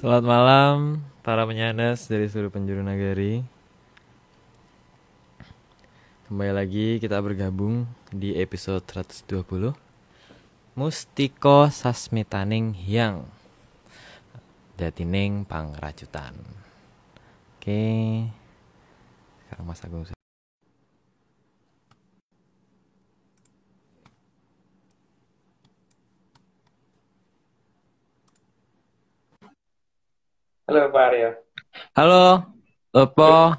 Selamat malam para penyanas dari seluruh penjuru nagari. Kembali lagi kita bergabung di episode 120 Mustiko Sasmitaning Hyang Jatining Pangrajutan. Oke. Sekarang Mas Agung. Halo Pak Aryo. Halo, Opo.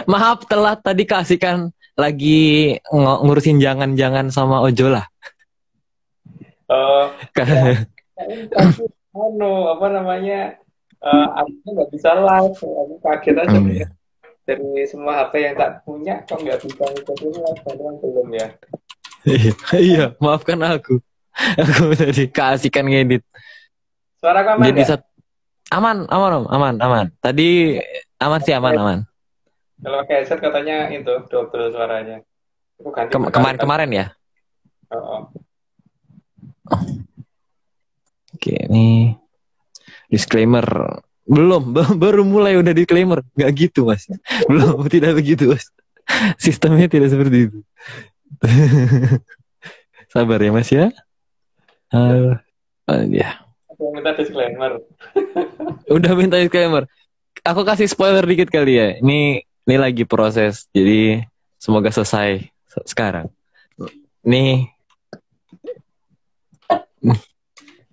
Maaf telat tadi kasihkan lagi ngurusin jangan-jangan sama Ojo lah. Apa namanya? Aku nggak bisa live. Aku kaget aja. Iya. Dari semua HP yang tak punya, kok nggak bisa ngikutin live? Padahal belum ya. Iya, maafkan aku. Aku tadi kasihkan ngedit. Suara kamu aman Jadi nggak? aman. Tadi aman sih, aman. Kalau headset katanya itu double suaranya. Aku ganti berkali-kali. Kemarin ya. Oh. Oke, ini disclaimer. Belum, baru mulai udah disclaimer. Nggak gitu, Mas. Belum, tidak begitu, Mas. Sistemnya tidak seperti itu. Sabar ya, Mas ya. Ya. Aku minta disclaimer. Udah minta disclaimer. Aku kasih spoiler dikit kali ya. Ini lagi proses. Jadi semoga selesai sekarang. Nih.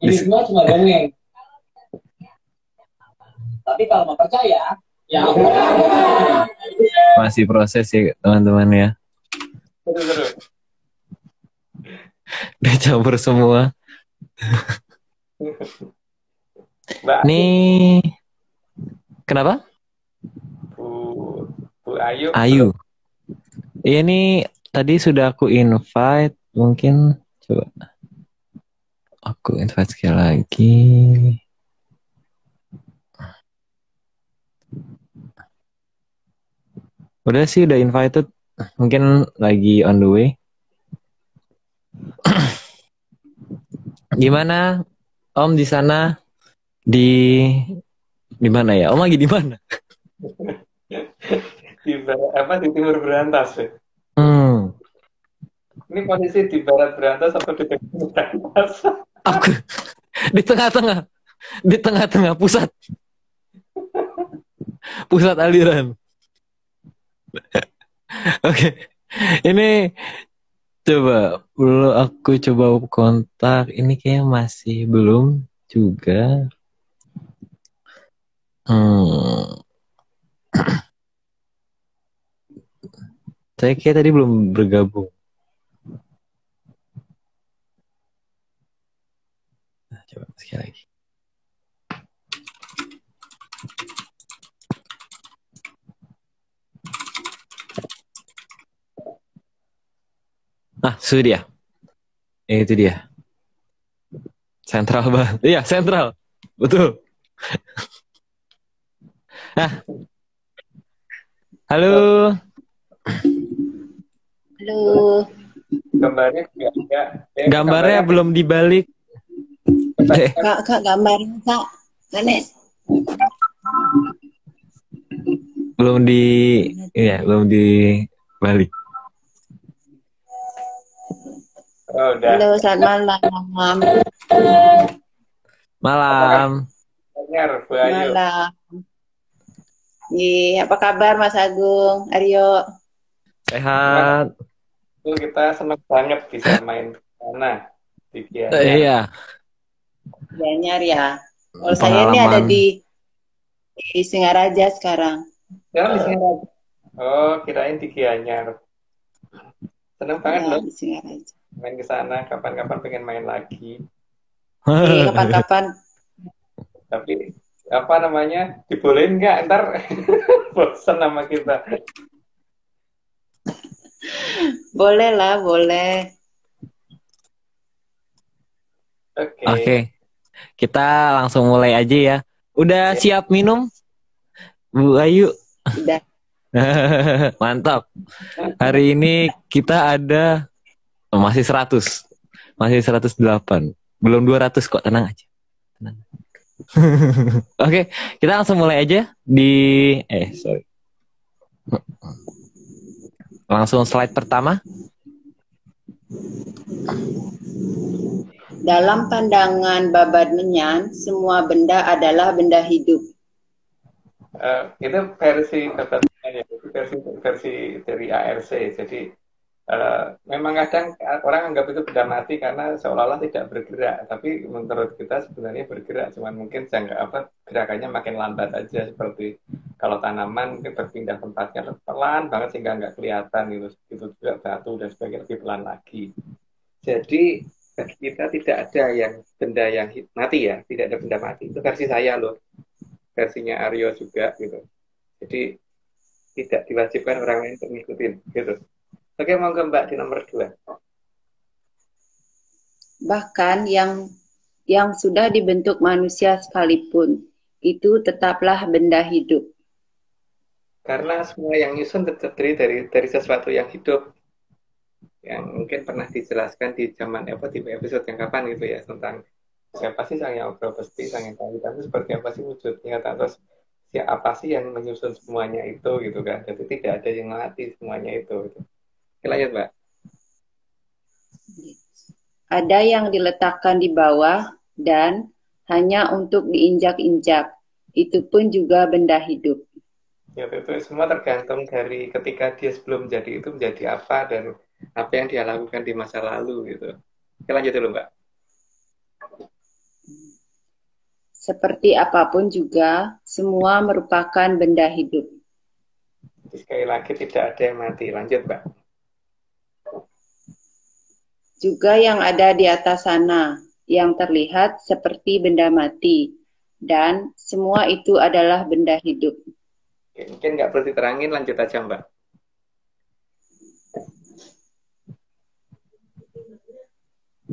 Ini semua cuma dongeng. Tapi kalau mau percaya, ya masih proses ya teman-teman ya. Seru. Udah campur semua. Mbak Nih. Kenapa? Bu Ayu. Ayu. Iya nih tadi sudah aku invite. Mungkin coba aku invite sekali lagi. Udah sih udah invited. Mungkin lagi on the way. Gimana Om di sana? Di mana ya? Om lagi di mana? Di timur berantas ya. Ini posisi di barat berantas atau di timur berantas? Aku di tengah-tengah pusat aliran. Oke. Ini coba aku coba kontak. Ini kayaknya masih belum juga. Saya kayak tadi belum bergabung. Nah, coba sekali lagi. Nah, sudah. Itu dia. Sentral banget. Iya, sentral. Betul. Nah. Halo. Halo. Gambarnya enggak. Gambarnya belum dibalik. Kak gambarnya Kak. Ganes. Belum dibalik. Oh, udah. Halo, selamat malam. Malam. Malam. Apa kabar Mas Agung, Aryo? Sehat. Itu kita senang banget bisa main ke sana di Gianyar. Iya. Gianyar ya. Kalau saya ini ada di Singaraja sekarang. Sekarang di Singaraja. Oh, kirain di Gianyar. Senang banget loh. Di Singaraja. Main ke sana, kapan-kapan pengen main lagi. Kapan-kapan. Tapi apa namanya, dibolehin nggak? Ntar bosan sama kita. Boleh lah, boleh. Oke. Kita langsung mulai aja ya. Udah siap minum? Bu Ayu? Udah. Mantap. Hari ini kita ada masih 100. Masih 108. Belum 200 kok, tenang aja. Tenang. Oke, kita langsung mulai aja di sorry. Langsung slide pertama. Dalam pandangan Babat Menyan, semua benda adalah benda hidup. Itu versi versi dari ARC. Jadi memang kadang orang anggap itu benda mati karena seolah-olah tidak bergerak, tapi menurut kita sebenarnya bergerak, cuman mungkin gerakannya makin lambat aja, seperti kalau tanaman berpindah tempatnya pelan banget sehingga nggak kelihatan gitu. Itu juga batu dan sebagainya lebih pelan lagi. Jadi bagi kita tidak ada yang benda yang mati ya, tidak ada benda mati. Itu versi saya loh, versinya Aryo juga gitu. Jadi tidak diwajibkan orang lain untuk ngikutin gitu. Oke, mau ke Mbak di nomor 2. Bahkan yang sudah dibentuk manusia sekalipun, itu tetaplah benda hidup. Karena semua yang nyusun terdiri dari sesuatu yang hidup. Yang mungkin pernah dijelaskan di zaman di episode yang kapan gitu ya, tentang siapa sih sang yang pasti, sang yang kawitan itu seperti apa sih wujudnya, terus siapa sih yang menyusun semuanya itu gitu kan. Jadi tidak ada yang mati semuanya itu gitu. Oke, lanjut Mbak. Ada yang diletakkan di bawah dan hanya untuk diinjak-injak. Itu pun juga benda hidup. Ya, itu semua tergantung dari ketika dia sebelum menjadi itu menjadi apa dan apa yang dia lakukan di masa lalu gitu. Oke, lanjut dulu Mbak. Seperti apapun juga, semua merupakan benda hidup. Jadi, sekali lagi tidak ada yang mati. Lanjut Mbak. Juga yang ada di atas sana, yang terlihat seperti benda mati, dan semua itu adalah benda hidup. Oke, mungkin nggak perlu diterangin, lanjut aja Mbak.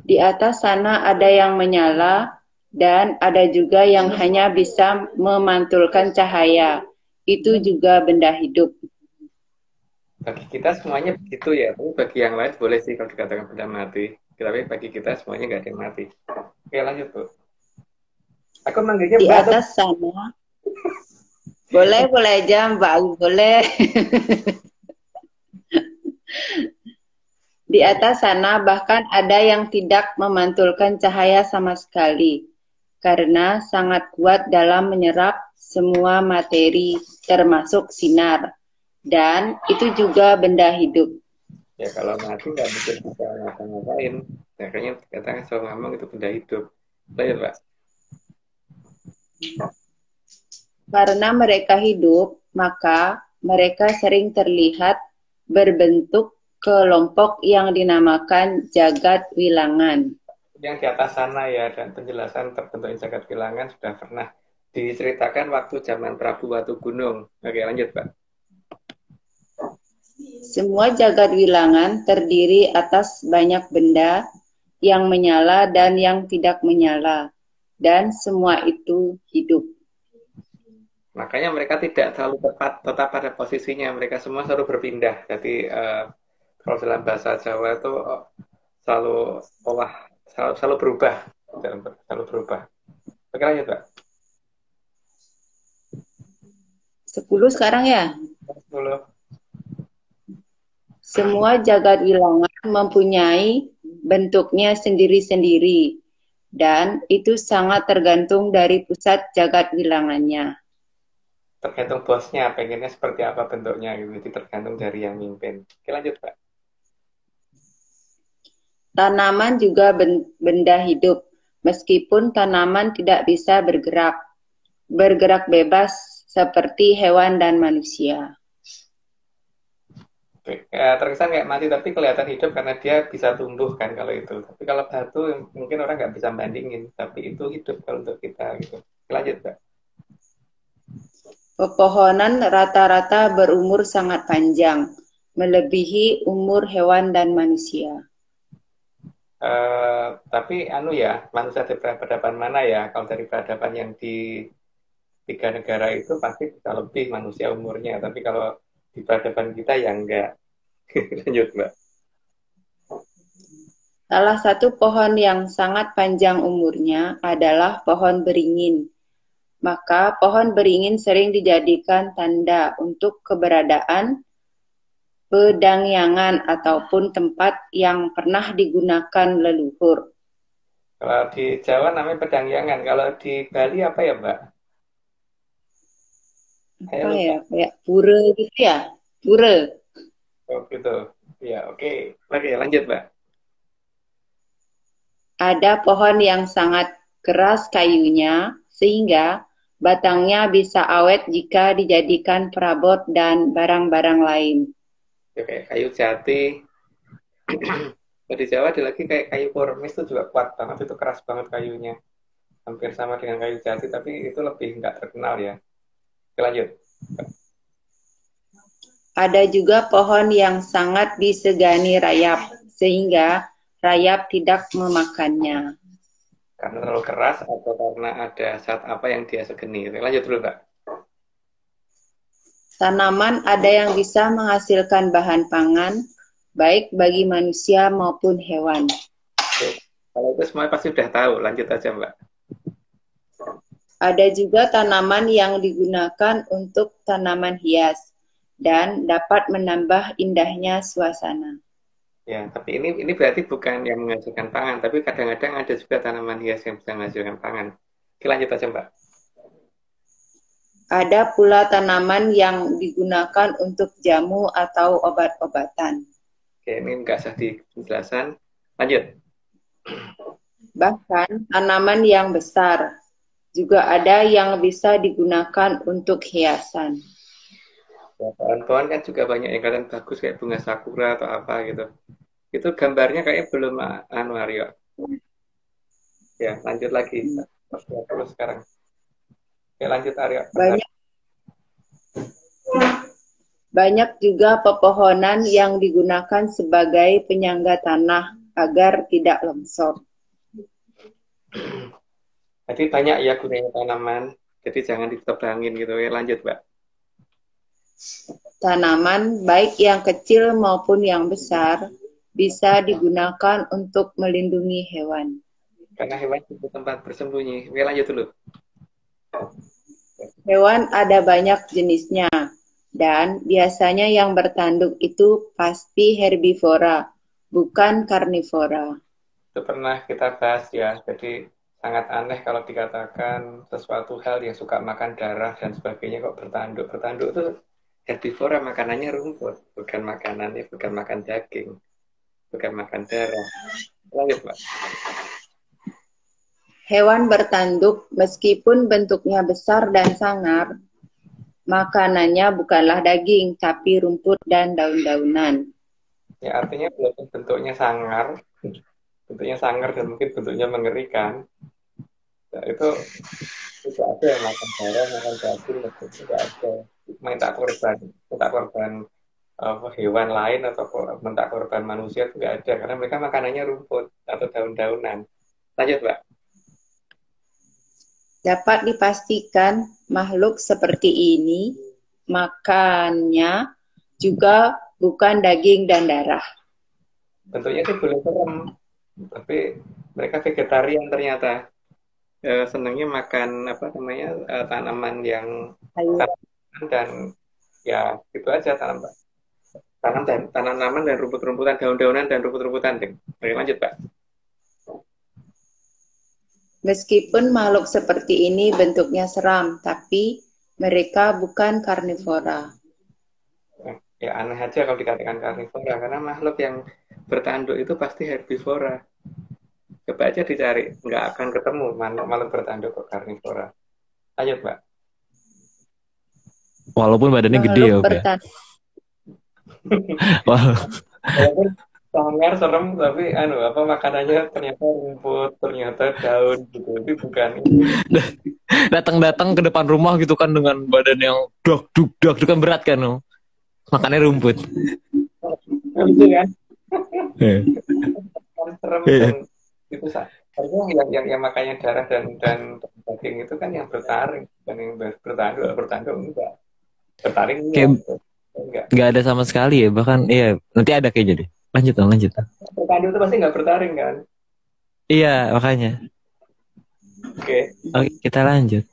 Di atas sana ada yang menyala, dan ada juga yang hanya bisa memantulkan cahaya. Itu juga benda hidup. Bagi kita semuanya begitu ya, tapi bagi yang lain boleh sih kalau dikatakan benda mati. Tapi bagi kita semuanya nggak ada yang mati. Oke, lanjut Bu. Aku manggilnya Di Mbak. atas sana, boleh aja Mbak, boleh. Di atas sana bahkan ada yang tidak memantulkan cahaya sama sekali, karena sangat kuat dalam menyerap semua materi, termasuk sinar. Dan itu juga benda hidup. Ya kalau mati nggak mungkin bisa ngapa-ngapain. Makanya katakan selalu ngomong itu benda hidup. Lanjut Pak. Karena mereka hidup, maka mereka sering terlihat berbentuk kelompok yang dinamakan jagat wilangan. Yang di atas sana ya, dan penjelasan terbentuknya jagat wilangan sudah pernah diceritakan waktu zaman Prabu Watu Gunung. Oke, lanjut Pak. Semua jagat wilangan terdiri atas banyak benda yang menyala dan yang tidak menyala, dan semua itu hidup. Makanya mereka tidak selalu tetap pada posisinya, mereka semua selalu berpindah. Jadi kalau dalam bahasa Jawa itu selalu berubah, selalu berubah. Oke, lanjut Pak. 10 sekarang ya? 10. Semua jagat wilangan mempunyai bentuknya sendiri-sendiri, dan itu sangat tergantung dari pusat jagat wilangannya. Tergantung bosnya, pengennya seperti apa bentuknya, gitu. Jadi tergantung dari yang mimpin. Oke, lanjut Pak. Tanaman juga benda hidup, meskipun tanaman tidak bisa bergerak bebas seperti hewan dan manusia. Terkesan kayak mati tapi kelihatan hidup karena dia bisa tumbuh kan kalau itu. Tapi kalau batu mungkin orang nggak bisa bandingin, tapi itu hidup kalau untuk kita gitu. Lanjut Pak. Pepohonan rata-rata berumur sangat panjang, melebihi umur hewan dan manusia. Tapi manusia dari peradaban mana ya? Kalau dari peradaban yang di 3 negara itu pasti bisa lebih manusia umurnya. Tapi kalau di peradaban kita ya enggak. Lanjut Mbak. Salah satu pohon yang sangat panjang umurnya adalah pohon beringin, Maka pohon beringin sering dijadikan tanda untuk keberadaan pedangyangan ataupun tempat yang pernah digunakan leluhur. Kalau di Jawa namanya pedangyangan. Kalau di Bali apa ya, Mbak? Saya Apa lupa. ya? Kayak pura gitu ya? Pura. Oh, gitu. Ya, oke. Oke, lanjut, Mbak. Ada pohon yang sangat keras kayunya, sehingga batangnya bisa awet jika dijadikan perabot dan barang-barang lain. Ya, kayak kayu jati. Kalau di Jawa ada lagi kayak kayu kormis itu juga kuat banget. Itu keras banget kayunya. Hampir sama dengan kayu jati, tapi itu lebih nggak terkenal ya. Oke, lanjut. Ada juga pohon yang sangat disegani rayap, sehingga rayap tidak memakannya. Karena terlalu keras atau karena ada zat apa yang dia segeni. Oke, lanjut dulu, Mbak. Tanaman ada yang bisa menghasilkan bahan pangan, baik bagi manusia maupun hewan. Oke. Kalau itu semua pasti sudah tahu. Lanjut aja, Mbak. Ada juga tanaman yang digunakan untuk tanaman hias dan dapat menambah indahnya suasana. Ya, tapi ini berarti bukan yang menghasilkan pangan, tapi kadang-kadang ada juga tanaman hias yang bisa menghasilkan pangan. Oke, lanjut aja, Mbak. Ada pula tanaman yang digunakan untuk jamu atau obat-obatan. Oke, ini nggak usah di penjelasan. Lanjut. Bahkan tanaman yang besar juga ada yang bisa digunakan untuk hiasan. Ya, pohon-pohon kan juga banyak yang kelihatan bagus kayak bunga sakura atau apa gitu. Itu gambarnya kayaknya belum Aryo. Ya, lanjut lagi. Terus sekarang. Oke, lanjut Aryo. Banyak juga pepohonan yang digunakan sebagai penyangga tanah agar tidak longsor. Jadi banyak ya gunanya tanaman. Jadi jangan ditebangin gitu ya. Lanjut, Mbak. Tanaman baik yang kecil maupun yang besar bisa digunakan untuk melindungi hewan. Karena hewan itu tempat bersembunyi. Oke, lanjut dulu. Hewan ada banyak jenisnya, dan biasanya yang bertanduk itu pasti herbivora, bukan karnivora. Itu pernah kita bahas ya. Jadi sangat aneh kalau dikatakan sesuatu hal yang suka makan darah dan sebagainya kok bertanduk. Bertanduk itu herbivora, makanannya rumput, bukan makan daging, bukan makan darah. Lanjut, Mbak. Hewan bertanduk meskipun bentuknya besar dan sangar, makanannya bukanlah daging, tapi rumput dan daun-daunan. Ya, artinya walaupun bentuknya sangar dan mungkin bentuknya mengerikan, ya, itu tidak ada yang makan darah, makan daging, tidak ada. Minta korban hewan lain atau minta korban manusia itu tidak ada, karena mereka makanannya rumput atau daun-daunan. Lanjut, Mbak. Dapat dipastikan makhluk seperti ini makannya juga bukan daging dan darah. Bentuknya sih boleh serem, tapi mereka vegetarian ternyata. Senangnya makan tanaman yang dan ya gitu aja tanaman dan rumput-rumputan, daun-daunan dan rumput-rumputan. Oke, lanjut, Pak. Meskipun makhluk seperti ini bentuknya seram, tapi mereka bukan karnivora. Ya aneh aja kalau dikatakan karnivora, karena makhluk yang bertanduk itu pasti herbivora. Coba aja dicari, nggak akan ketemu makhluk bertanduk kok karnivora. Lanjut, Mbak. Walaupun badannya gede ya, Pak. Walaupun sangar serem, tapi makanannya ternyata rumput, ternyata daun gitu. Itu bukan. Datang-datang ke depan rumah gitu kan dengan badan yang dok itu kan berat kan, no? Makannya rumput. Gitu kan? Serem dan itu harusnya yang makanya darah dan daging itu kan yang bertaring, dan yang bertanduk enggak. Bertaring enggak. Enggak ada sama sekali ya, bahkan iya nanti ada kayak jadi. Lanjut. Bertanduk itu pasti enggak bertaring kan? Iya, makanya. Oke, kita lanjut.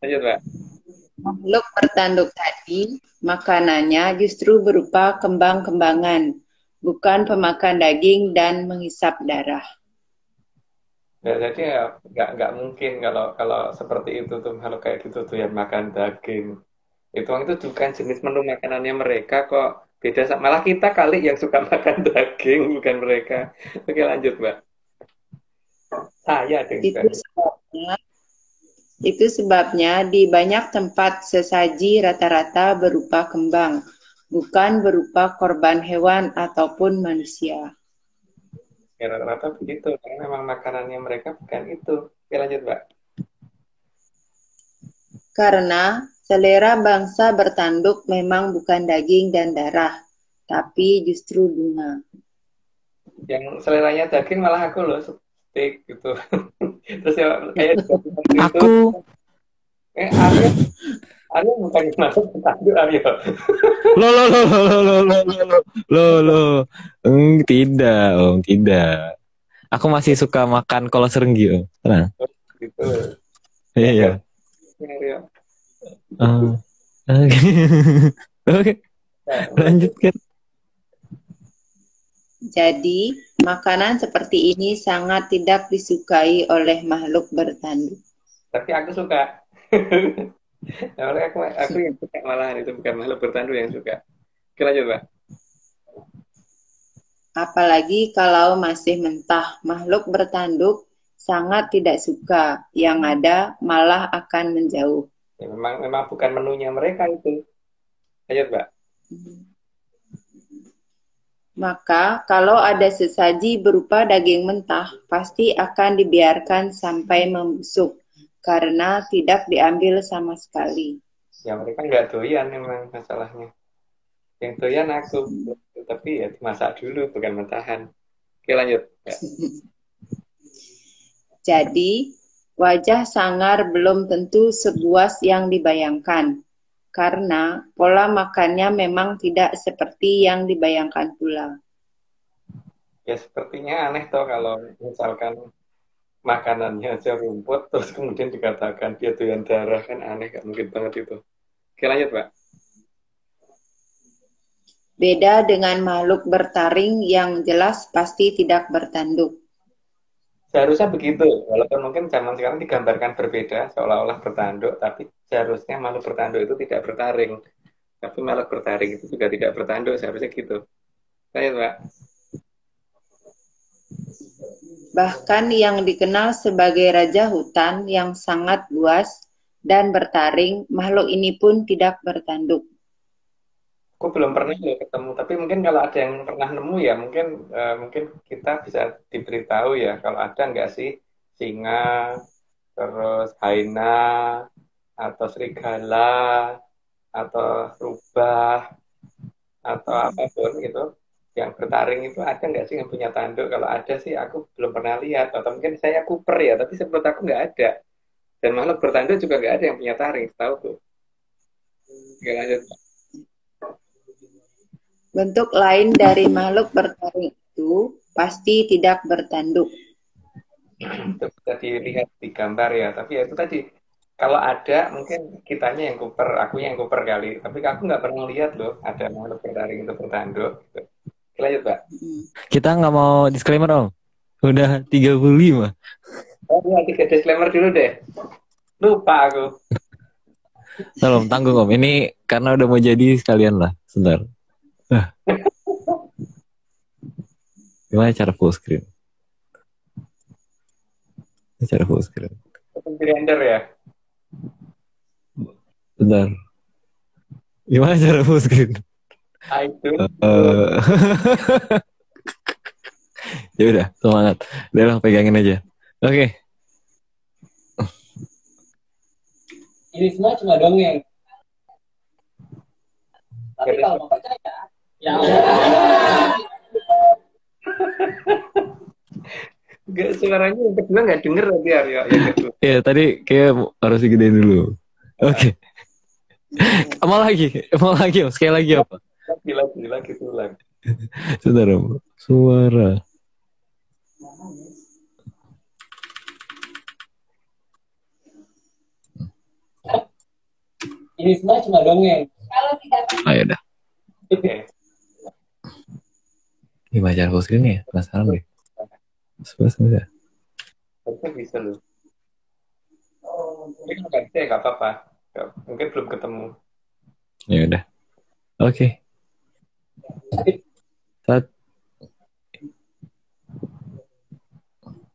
Lanjut, Pak. Makhluk bertanduk tadi, makanannya justru berupa kembang-kembangan, bukan pemakan daging dan menghisap darah. Ya, jadi ya nggak mungkin kalau seperti itu tuh, kalau kayak gitu tuh yang makan daging. Itu bukan jenis menu makanannya mereka kok. Beda sama malah kita kali yang suka makan daging, bukan mereka. Oke, lanjut, Mbak. Saya deh. Itu sebabnya di banyak tempat sesaji rata-rata berupa kembang, bukan berupa korban hewan ataupun manusia. Ya, rata-rata begitu, karena memang makanannya mereka bukan itu. Oke, lanjut, Mbak. Karena selera bangsa bertanduk memang bukan daging dan darah, tapi justru bunga. Yang seleranya daging malah aku loh, steak gitu. Terus ya kayak itu. Aku Aryo bukan masuk bertanduk, Aryo. lo. Tidak, Om, tidak. Aku masih suka makan kolak serenggi, Om. Tenang. Gitu. Iya. Aryo. Oke. Lanjutkan. Jadi, makanan seperti ini sangat tidak disukai oleh makhluk bertanduk. Tapi aku suka. Nah, aku yang suka malahan, itu bukan makhluk bertanduk yang suka. Oke, lanjut, Pak. Apalagi kalau masih mentah, makhluk bertanduk sangat tidak suka. Yang ada malah akan menjauh. Ya, memang bukan menunya mereka itu. Lanjut, Pak. Maka kalau ada sesaji berupa daging mentah, pasti akan dibiarkan sampai membusuk, karena tidak diambil sama sekali. Ya mereka nggak doyan memang masalahnya. Yang doyan aku, tapi ya dimasak dulu, bukan mentahan. Oke, lanjut. Ya. Jadi, wajah sangar belum tentu sebuas yang dibayangkan, karena pola makannya memang tidak seperti yang dibayangkan pula. Ya sepertinya aneh toh kalau misalkan makanannya aja rumput, terus kemudian dikatakan dia doyan darah, kan aneh, kan mungkin banget itu. Oke, lanjut, Pak. Beda dengan makhluk bertaring yang jelas pasti tidak bertanduk. Seharusnya begitu, walaupun mungkin zaman sekarang digambarkan berbeda, seolah-olah bertanduk, tapi seharusnya makhluk bertanduk itu tidak bertaring. Tapi makhluk bertaring itu juga tidak bertanduk, seharusnya gitu. Lanjut, Pak. Bahkan yang dikenal sebagai raja hutan yang sangat luas dan bertaring, makhluk ini pun tidak bertanduk. Aku belum pernah ya ketemu, tapi mungkin kalau ada yang pernah nemu ya, mungkin kita bisa diberitahu ya, kalau ada nggak sih singa, terus hyena, atau serigala, atau rubah, atau apapun gitu, yang bertaring itu ada nggak sih yang punya tanduk? Kalau ada sih aku belum pernah lihat, atau mungkin saya kuper ya, tapi sebut aku nggak ada. Dan makhluk bertanduk juga nggak ada yang punya taring, tahu tuh. Oke, lanjut. Bentuk lain dari makhluk bertaring itu pasti tidak bertanduk. Itu bisa dilihat di gambar ya, tapi ya itu tadi, kalau ada mungkin kitanya yang kuper, aku yang kuper kali, tapi aku nggak pernah lihat loh ada makhluk bertaring itu bertanduk gitu. Lanjut, Pak. Kita nggak mau disclaimer, Om. Udah 35. Oh iya, 3 disclaimer dulu deh, lupa aku. Tolong tanggung, Om. Ini karena udah mau jadi sekalian lah. Sebentar. Gimana cara full screen? Cara full screen. Render ya. Bentar. Gimana cara full screen? Itu. Ya udah, semangat. Udah lah, pegangin aja. Oke. Ini semua cuma dongeng. Tapi kalau mau percaya, ya Gak, suaranya yang kedua nggak denger tadi Aryo. Yang kedua. Ya tadi kayak harus digedein dulu. Oke. Mau lagi, Om. Sekali lagi apa? Lagi tulang. Sebentar, Om. Suara. Ini semua cuma dongeng. Kalau tidak Ayo dah. Oke. Gimana cara full screen ya? Penasaran deh. Sebelas enggak? Harusnya bisa loh. Tapi kalau nggak bisa ya nggak apa-apa. Mungkin belum ketemu. Ya udah. Oke. Saat.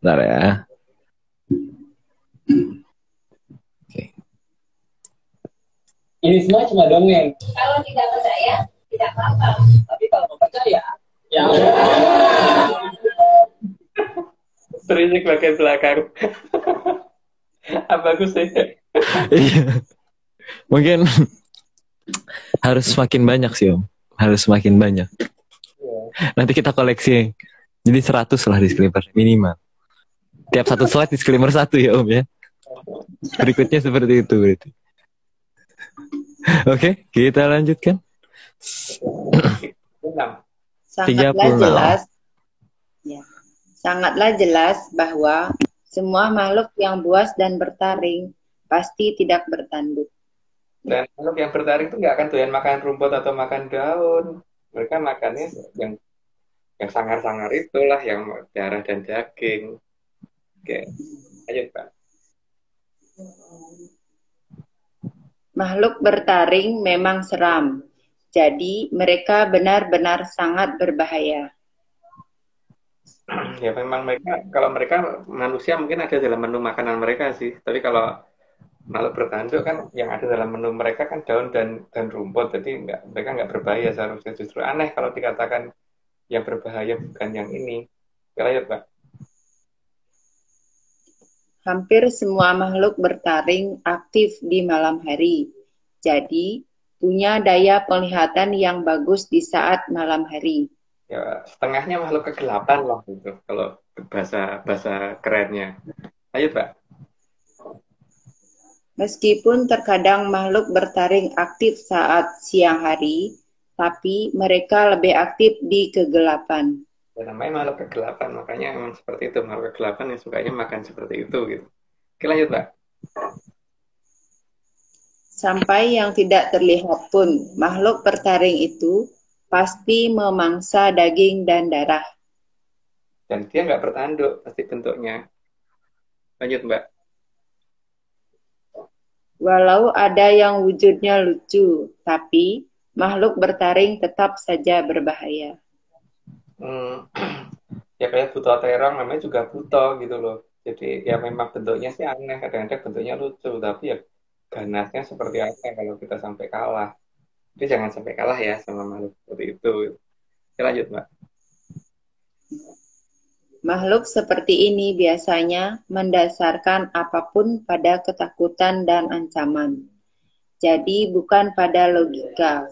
Bentar ya. Oke. Ini semua cuma dongeng. Kalau tidak percaya, tidak apa-apa. Tapi kalau mau percaya, ya. Berisik bagian belakang. Bagus sih. Iya. Mungkin harus semakin banyak sih Om. Harus semakin banyak. Nanti kita koleksi. Jadi 100 lah disclaimer minimal. Tiap satu slide disclaimer 1 ya Om ya. Berikutnya seperti itu berarti. Oke, kita lanjutkan. 36. Sangatlah jelas bahwa semua makhluk yang buas dan bertaring pasti tidak bertanduk. Dan makhluk yang bertaring itu nggak akan doyan makan rumput atau makan daun. Mereka makannya yang sangar-sangar itulah, yang darah dan daging. Oke, ayo Pak. Makhluk bertaring memang seram, jadi mereka benar-benar sangat berbahaya. Ya memang kalau mereka manusia mungkin ada dalam menu makanan mereka sih. Tapi kalau makhluk bertanduk kan yang ada dalam menu mereka kan daun dan rumput. Jadi mereka nggak berbahaya seharusnya. Justru aneh kalau dikatakan yang berbahaya bukan yang ini. Lanjut Pak. Hampir semua makhluk bertaring aktif di malam hari. Jadi punya daya penglihatan yang bagus di saat malam hari. Ya, setengahnya makhluk kegelapan lah gitu kalau bahasa kerennya. Ayo Pak. Meskipun terkadang makhluk bertaring aktif saat siang hari, tapi mereka lebih aktif di kegelapan. Ya, namanya makhluk kegelapan, makanya memang seperti itu, makhluk kegelapan yang sukanya makan seperti itu gitu. Oke, lanjut Pak. Sampai yang tidak terlihat pun, makhluk bertaring itu pasti memangsa daging dan darah. Dan dia nggak bertanduk, pasti bentuknya. Lanjut Mbak. Walau ada yang wujudnya lucu, tapi makhluk bertaring tetap saja berbahaya. Ya kayak buto terong, namanya juga buto gitu loh. Jadi ya memang bentuknya sih aneh, kadang-kadang bentuknya lucu, tapi ya ganasnya seperti apa kalau kita sampai kalah. Jadi jangan sampai kalah ya sama makhluk seperti itu. Oke, lanjut Mbak. Makhluk seperti ini biasanya mendasarkan apapun pada ketakutan dan ancaman. Jadi bukan pada logika.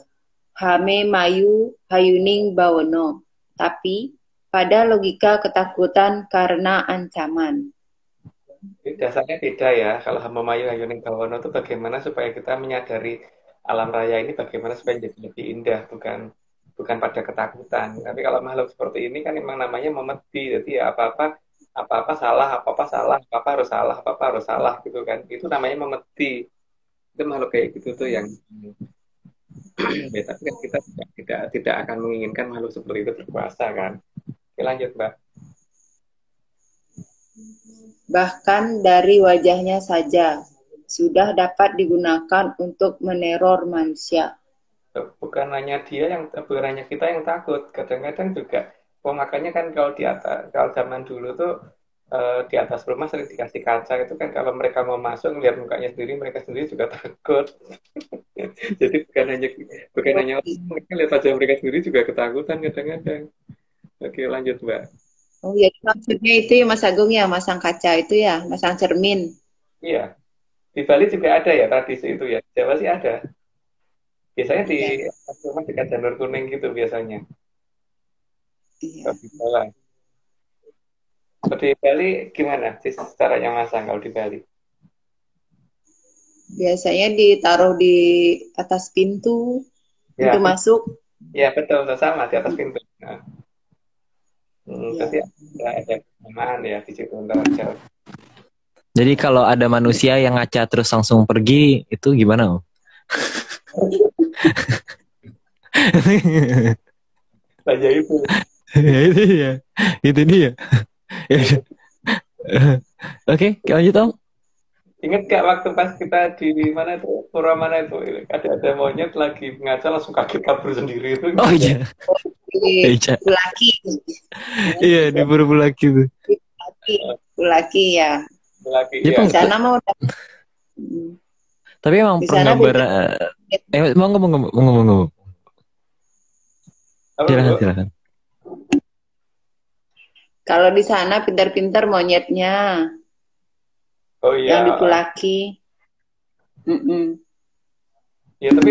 Hame mayu hayuning bawono. Tapi pada logika ketakutan karena ancaman. Jadi dasarnya beda ya. Kalau hama mayu hayuning bawono itu bagaimana supaya kita menyadari alam raya ini bagaimana supaya jadi lebih indah, bukan pada ketakutan. Tapi kalau makhluk seperti ini kan memang namanya memedi. Jadi ya apa-apa salah, apa-apa harus salah gitu kan. Itu namanya memedi. Itu makhluk kayak gitu tuh yang ya, tapi kan kita tidak akan menginginkan makhluk seperti itu berkuasa kan. Oke, lanjut Mbak. Bahkan dari wajahnya saja sudah dapat digunakan untuk meneror manusia. Bukan hanya kita yang takut, kadang-kadang juga makanya kan kalau zaman dulu tuh di atas rumah sering dikasih kaca itu kan, kalau mereka mau masuk ngeliat mukanya sendiri, mereka sendiri juga takut. Jadi bukan hanya mereka lihat wajah mereka sendiri juga ketakutan kadang-kadang. Oke, lanjut Mbak. Oh ya, maksudnya itu ya Mas Agung ya, masang kaca itu ya, masang cermin. Iya, di Bali juga ada ya tradisi itu ya, Jawa sih ada. Biasanya di rumah dekat janur kuning gitu biasanya. Iya. Di bawah. Kalau di Bali gimana sih caranya masang kalau di Bali? Biasanya ditaruh di atas pintu masuk. Ya betul, sama di atas pintu. Nah. Tapi ada kesamaan ya di situ antara Jawa. Jadi kalau ada manusia yang ngaca terus langsung pergi, itu gimana Om? Saja itu. Ya, itu dia. Itu dia. Ya udah. Oke, lanjut Om. Ingat gak waktu pas kita di mana itu, pura mana itu, ada monyet lagi ngaca langsung kaget kabur sendiri itu. Oh iya. Iya. Laki. Iya, di Bulaki tuh. Laki ya. Lagi Jadi ya. Di sana mau tapi emang di sana penggambaran mau. Apa, Silakan, Bu? silakan. kalau di sana pintar-pintar monyetnya Oh yang iya. di Pulaki. Ya tapi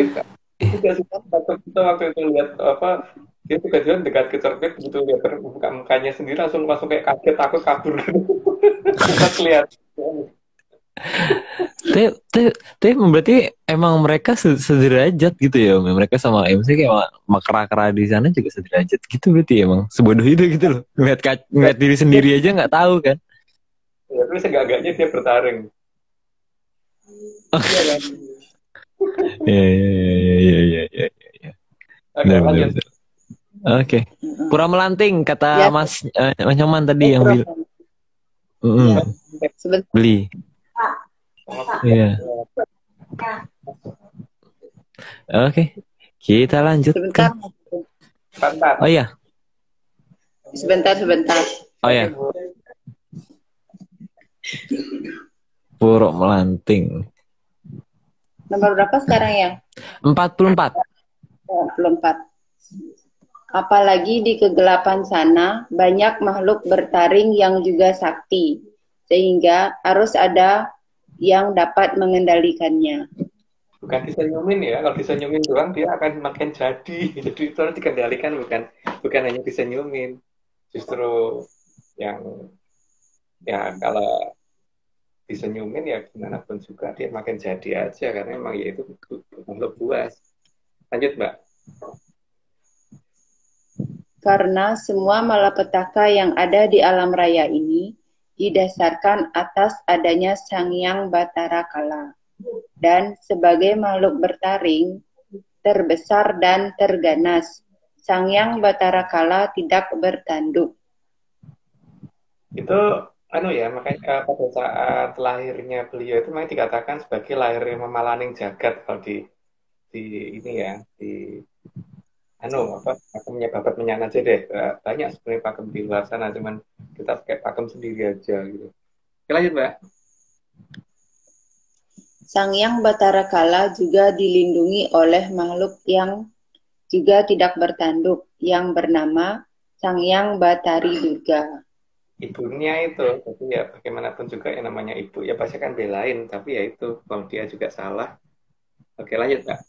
juga sih waktu itu lihat apa dia tiba-tiba dekat ke cermin begitu lihat mukanya sendiri langsung kayak kaget takut kabur gitu. Pas lihat. Tapi berarti emang mereka sederajat gitu ya Om? Mereka sama MC kayak makra-kera di sana juga sederajat gitu berarti emang sebodoh itu gitu loh. Ngeliat diri sendiri aja nggak tahu kan? Ya tapi segagaknya dia bertaring. Iya kan? Iya. Oke, Benar, lanjut. benar. Oke. Pura Melanting kata Ya. Mas Nyoman tadi yang Sebentar. beli. Iya. Oke. Kita lanjut. Sebentar. Pantat. Oh iya. Sebentar. Oh ya. Pura Melanting. Nomor berapa sekarang ya? 44. 24. Apalagi di kegelapan sana banyak makhluk bertaring yang juga sakti, sehingga harus ada yang dapat mengendalikannya. Bukan disenyumin ya, kalau disenyumin doang dia akan makin jadi. Jadi itu harus dikendalikan, bukan hanya disenyumin. Justru yang ya kalau disenyumin ya gimana pun juga dia makin jadi aja karena emang ya itu makhluk buas. Lanjut Mbak. Karena semua malapetaka yang ada di alam raya ini didasarkan atas adanya Sang Hyang Batara Kala. Dan sebagai makhluk bertaring, terbesar dan terganas, Sang Hyang Batara Kala tidak bertanduk. Itu ya makanya pada saat lahirnya beliau itu memang dikatakan sebagai lahir memalaning jagat kalau di ini ya di pakemnya Babat Menyan aja deh. Banyak sebenarnya pakem di luar sana, cuman kita pakai pakem sendiri aja gitu. Oke, lanjut Mbak. Sang Hyang Batara Kala juga dilindungi oleh makhluk yang juga tidak bertanduk, yang bernama Sang Hyang Batari Durga. Ibunya itu, jadi ya bagaimanapun juga yang namanya ibu ya pasti kan belain, tapi ya itu kalau dia juga salah. Oke, lanjut Mbak.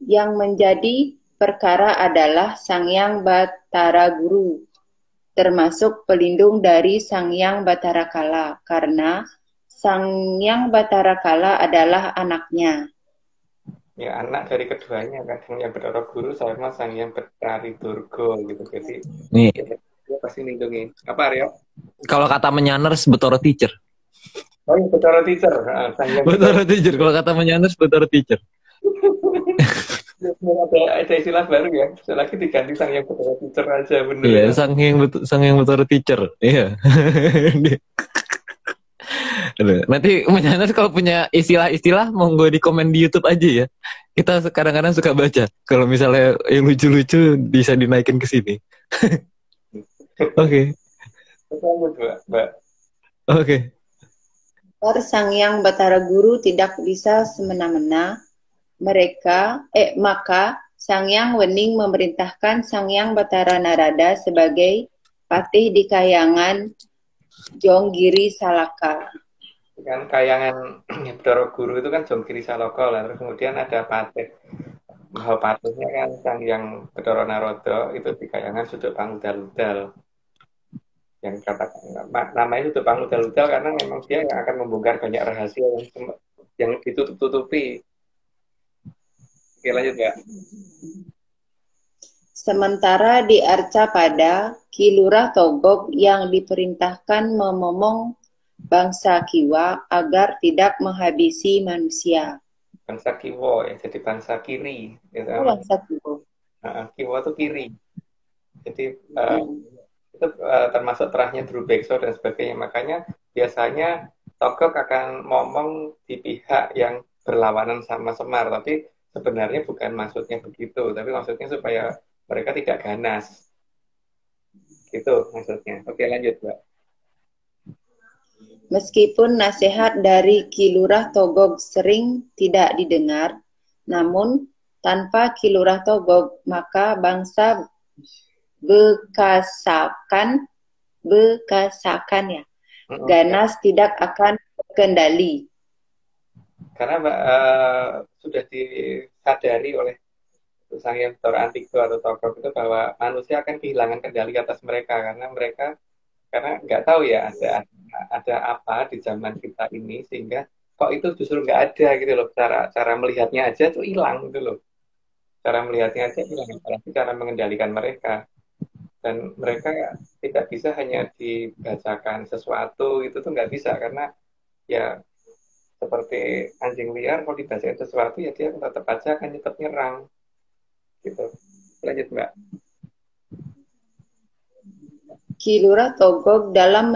Yang menjadi perkara adalah Sang Hyang Batara Guru, termasuk pelindung dari Sang Hyang Batara Kala, karena Sang Hyang Batara Kala adalah anaknya. Ya anak dari keduanya kan, yang Batara Guru sama Sang Hyang Batari Durga gitu. Jadi Nih, dia pasti lindungi. Apa Aryo? kalau kata Menyanners Betoro Teacher. Oh, yang Batara Teacher. Sang Hyang Betoro Teacher. Kalau kata Menyanners Betoro Teacher. ada istilah baru ya. Lagi diganti Sang Hyang Batara Teacher aja bener. Iya, Ya. Sang Hyang Betoro Teacher. Iya. Aduh, nanti Menyanners kalau punya istilah-istilah monggo di komen di YouTube aja ya. Kita kadang-kadang suka baca. Kalau misalnya yang lucu-lucu bisa dinaikin ke sini. Oke. Mbak. Oke. Sang Hyang Batara Guru tidak bisa semena-mena, maka Sang Hyang Wening memerintahkan Sang Hyang Batara Narada sebagai patih di Kahyangan Jonggiri Salaka. Kan kayangan Batara Guru itu kan Jonggiri Salaka, lalu kemudian ada patih. Mahapatihnya kan Sang Hyang Batara Narada itu di Kayangan Suduk Pangudal-udal. Yang katakan namanya Suduk Pangudal-udal karena memang dia yang akan membongkar banyak rahasia yang ditutup-tutupi. Oke, lanjut ya. Sementara di Arcapada, Ki Lurah Togog yang diperintahkan memomong bangsa Kiwa agar tidak menghabisi manusia. Bangsa Kiwo ya, jadi bangsa kiri. Gitu. Oh, bangsa Kiwa. Kiwo itu kiri. Jadi Hmm. itu termasuk terahnya Drew Bekso dan sebagainya. Makanya biasanya Togog akan ngomong di pihak yang berlawanan sama Semar, tapi sebenarnya bukan maksudnya begitu, tapi maksudnya supaya mereka tidak ganas. Gitu maksudnya. Oke, lanjut, Mbak. Meskipun nasihat dari Ki Lurah Togog sering tidak didengar, namun tanpa Ki Lurah Togog maka bangsa Bekasakan ya, ganas tidak akan terkendali. Karena sudah disadari oleh Sang Hyang Bathara Antigdo atau Togog itu bahwa manusia akan kehilangan kendali atas mereka karena nggak tahu ya ada apa di zaman kita ini sehingga kok itu justru nggak ada gitu loh, cara melihatnya aja tuh hilang gitu loh, cara melihatnya aja hilang, apalagi cara mengendalikan mereka, dan mereka tidak bisa hanya dibacakan sesuatu itu tuh nggak bisa, karena ya seperti anjing liar kalau dibacakan sesuatu ya dia tetap aja akan tetap nyerang gitu. Lanjut, Mbak. Ki Lurah Togog dalam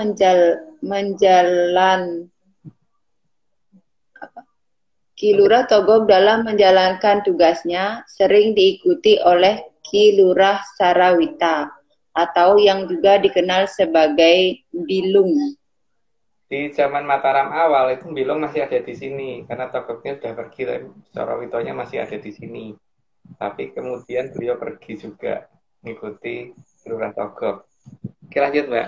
menjalankan tugasnya sering diikuti oleh Ki Lurah Sarawita atau yang juga dikenal sebagai Bilung. Di zaman Mataram awal itu Bilung masih ada di sini karena Togognya sudah pergi, Sarawitonya masih ada di sini. Tapi kemudian beliau pergi juga mengikuti Lurah Togog. Oke, lanjut, Mbak.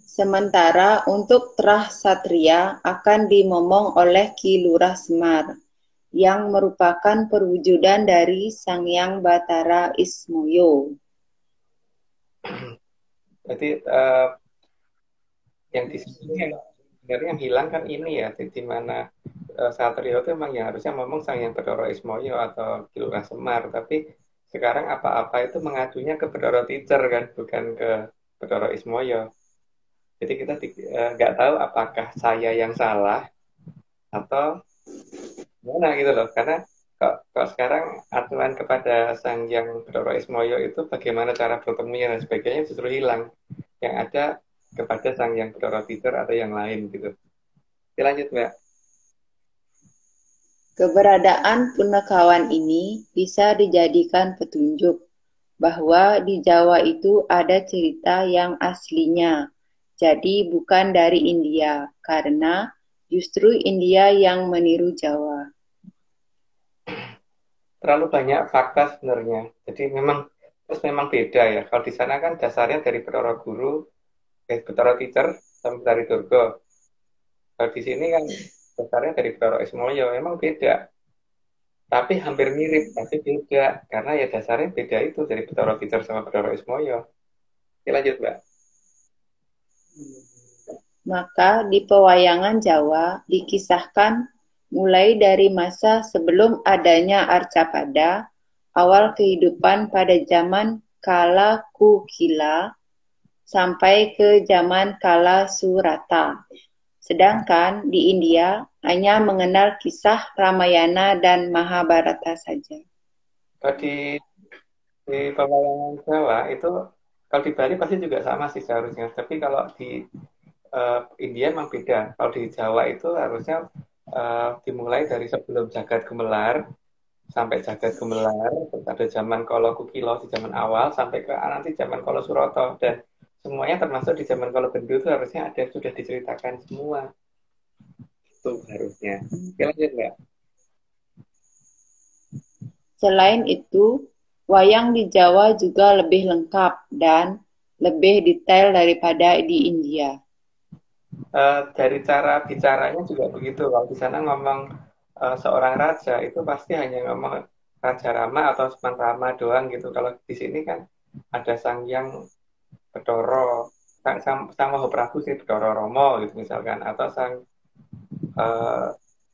Sementara untuk Trah Satria akan dimomong oleh Ki Lurah Semar, yang merupakan perwujudan dari Sang Hyang Bathara Ismoyo. Jadi yang di sini sebenarnya yang hilang kan ini ya, di mana Satrio itu memang yang harusnya ngomong Sang Hyang Bathara Ismoyo atau Ki Lurah Semar, tapi sekarang apa-apa itu mengacunya ke Bathara Teacher kan, bukan ke Bathara Ismoyo. Jadi kita nggak tahu apakah saya yang salah atau gimana gitu loh, karena kok sekarang aturan kepada Sang Hyang Bathara Ismoyo itu bagaimana cara bertemunya dan sebagainya justru hilang, yang ada kepada Sang Hyang Bathara Teacher atau yang lain gitu. Oke, lanjut, Mbak. Keberadaan punakawan ini bisa dijadikan petunjuk bahwa di Jawa itu ada cerita yang aslinya, jadi bukan dari India, karena justru India yang meniru Jawa. Terlalu banyak fakta sebenarnya. Jadi memang beda ya. Kalau di sana kan dasarnya dari Bathara Guru, Bathara Teacher sampai dari Durga. Kalau di sini kan dasarnya dari Bathara Ismoyo, memang beda. Tapi hampir mirip, tapi beda. Karena ya dasarnya beda itu dari Bathara Teacher sama Bathara Ismoyo. Oke, lanjut, Mbak. Maka di pewayangan Jawa dikisahkan mulai dari masa sebelum adanya Arcapada, awal kehidupan pada zaman Kala Kukila, sampai ke zaman Kala Surata. Sedangkan di India hanya mengenal kisah Ramayana dan Mahabharata saja. Kalau di pewayangan Jawa itu, kalau di Bali pasti juga sama sih seharusnya. Tapi kalau di India memang beda. Kalau di Jawa itu harusnya dimulai dari sebelum Jagat Gemelar sampai Jagat Gemelar, terus ada zaman Kala Kukilo di zaman awal sampai ke nanti zaman Kala Suroto, dan semuanya termasuk di zaman Kala Bendu itu harusnya ada sudah diceritakan semua. Itu harusnya. Oke, lanjut, Mbak. Selain itu, wayang di Jawa juga lebih lengkap dan lebih detail daripada di India. Dari cara bicaranya juga begitu. Kalau di sana ngomong seorang raja itu pasti hanya ngomong Raja Rama atau Seman Rama doang gitu. Kalau di sini kan ada Sang Hyang Bathara, Sang Mahaprabu sih Bathara Rama gitu misalkan, atau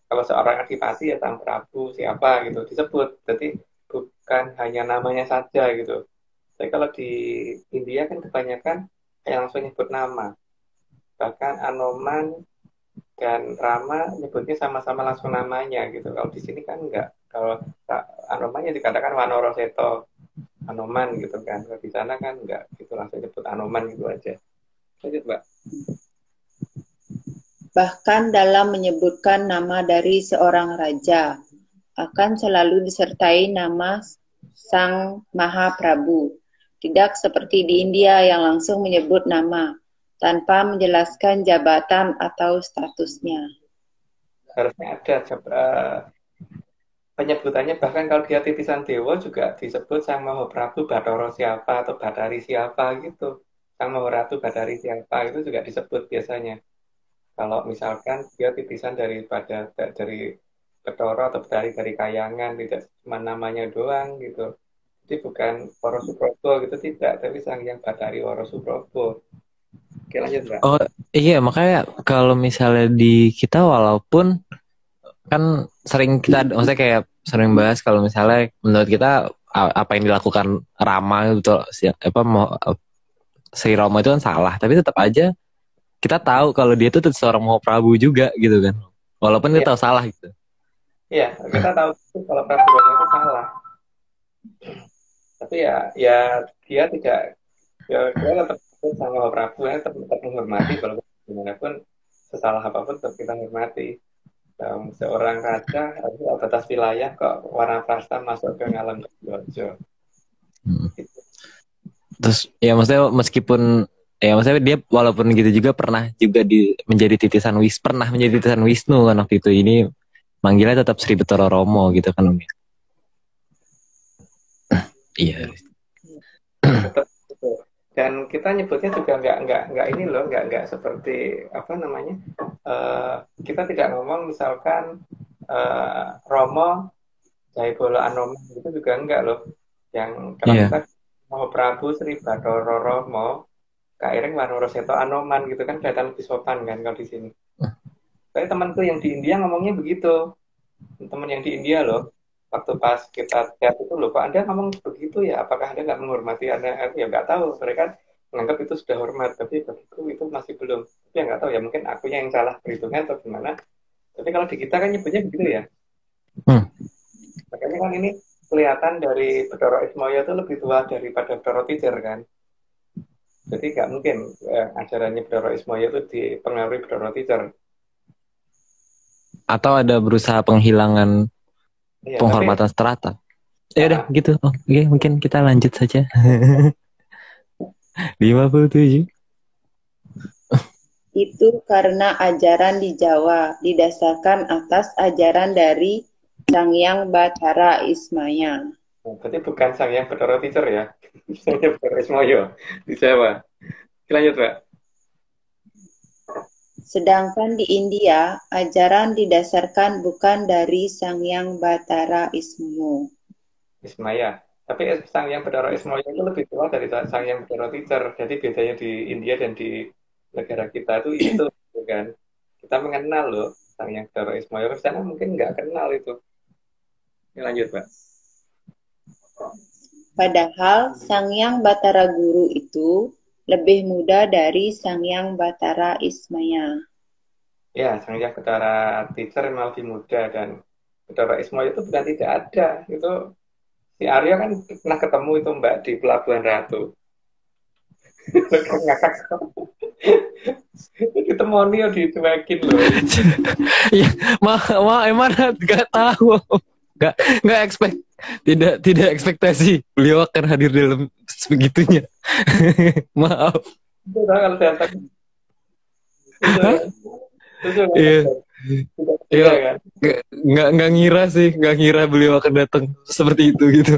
kalau seorang adipati ya Sang Prabu siapa gitu disebut. Jadi bukan hanya namanya saja gitu. Tapi kalau di India kan kebanyakan kayak langsung nyebut nama. Bahkan Anoman dan Rama nyebutnya sama-sama langsung namanya gitu. Kalau di sini kan enggak. Kalau Anomannya dikatakan Wanoroseto, Anoman gitu kan. Kalau di sana kan enggak, gitu langsung nyebut Anoman gitu aja. Lanjut, Mbak. Bahkan dalam menyebutkan nama dari seorang raja, akan selalu disertai nama Sang Maha Prabu. Tidak seperti di India yang langsung menyebut nama, tanpa menjelaskan jabatan atau statusnya. Harusnya ada penyebutannya, bahkan kalau dia titisan dewa juga disebut Sang Maha Prabu Bathara siapa atau Bathari siapa gitu. Sang Maha Ratu Bathari siapa itu juga disebut biasanya. Kalau misalkan dia titisan dari Bathara atau dari Kayangan, tidak cuma namanya doang gitu. Jadi bukan Waro Suprobo gitu, tidak, tapi Sang Hyang Bathari Waro Suprobo. Oke, lanjut, Mbak. Oh iya, makanya kalau misalnya di kita walaupun kan sering kita maksudnya kayak sering bahas kalau misalnya menurut kita apa yang dilakukan Rama itu si Rama itu kan salah, tapi tetap aja kita tahu kalau dia tuh seorang Mahaprabu juga gitu kan, walaupun kita Iya, tahu salah gitu. iya, kita tahu kalau Prabu Rama itu salah. Tapi ya dia tidak, dia tetap sama Prabu, ya, tetap menghormati walaupun gimana pun sesalah apapun tetap kita hormati. Seorang raja harus atas wilayah kok Wanaprastha masuk ke ngalam Dojo. Terus ya maksudnya dia walaupun gitu juga pernah juga menjadi titisan Wisnu kan waktu itu, ini manggilnya tetap Sri Bathara Rama gitu kan Om. Iya. Tetap gitu. Dan kita nyebutnya juga nggak ini loh, nggak seperti apa namanya, kita tidak ngomong misalkan Romo Jayabala Anoman itu juga enggak loh. Yang kalau kita mau Prabu Sri Bathara Rama Kairing Wanoroseto Anoman gitu kan kelihatan lebih sopan kan kalau di sini. Tapi temanku yang di India ngomongnya begitu. Teman yang di India loh. Waktu pas kita chat itu loh, Pak Anda ngomong begitu ya? Apakah Anda nggak menghormati Anda? Ya nggak tahu. Mereka menganggap itu sudah hormat, tapi bagiku itu masih belum. Tapi ya nggak tahu ya, mungkin akunya yang salah perhitungan atau gimana. Tapi kalau di kita kan nyebutnya begitu ya. Makanya kan ini kelihatan dari Bathara Ismaya itu lebih tua daripada Bathara Tijer kan. Jadi nggak mungkin ajarannya Bathara Ismaya itu dipengaruhi Bathara Tijer. Atau ada berusaha penghilangan penghormatan strata. Ya udah gitu. Oke, mungkin kita lanjut saja. 57. Itu karena ajaran di Jawa didasarkan atas ajaran dari Sang Hyang Bathara Ismaya. Berarti bukan Sang Hyang Bathara Tijer ya. Sang Hyang Bathara Ismaya di Jawa. Lanjut, Pak. Sedangkan di India, ajaran didasarkan bukan dari Sang Hyang Bathara Ismaya. Tapi Sang Hyang Bathara Ismaya itu lebih tua dari Sang Hyang Bathara Tijer. Jadi bedanya di India dan di negara kita itu kan. Kita mengenal loh Sang Hyang Bathara Ismaya. Ke sana mungkin nggak kenal itu. Ini lanjut, Pak. Padahal Sang Hyang Bathara Guru itu lebih muda dari Sang Hyang Bathara Ismaya. Ya, Sang Hyang Bathara Tijer memang lebih muda, dan Bathara Ismaya itu bukan tidak ada. Itu si Arya kan pernah ketemu itu Mbak di Pelabuhan Ratu. Ngakak. Ketemu Nio dicuekin loh. Ya, emang nggak tahu. Nggak expect. Tidak ekspektasi beliau akan hadir dalam sebegitunya. Maaf. Itu kalau datang. Iya. Iya. Kan? Nggak ngira beliau akan datang seperti itu gitu.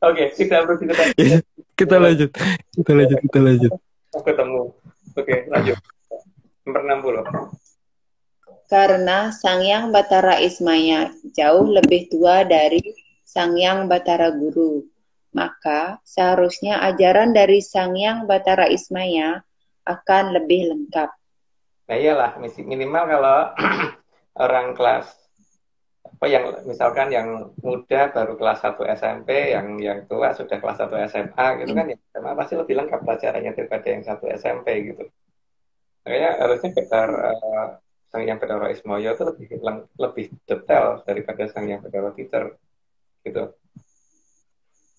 Oke, kita perlu kita lanjut. Ketemu. Oke, lanjut. Nomor 60. Karena Sang Hyang Bathara Ismaya jauh lebih tua dari Sang Hyang Bathara Guru, maka seharusnya ajaran dari Sang Hyang Bathara Ismaya akan lebih lengkap. Nah iyalah, minimal kalau orang kelas apa yang misalkan yang muda baru kelas 1 SMP, yang tua sudah kelas 1 SMA gitu kan, yang SMA pasti lebih lengkap pelajarannya daripada yang 1 SMP gitu. Makanya harusnya Sang Hyang Bathara Ismaya itu lebih detail daripada Sang Hyang Bathara Teacher gitu.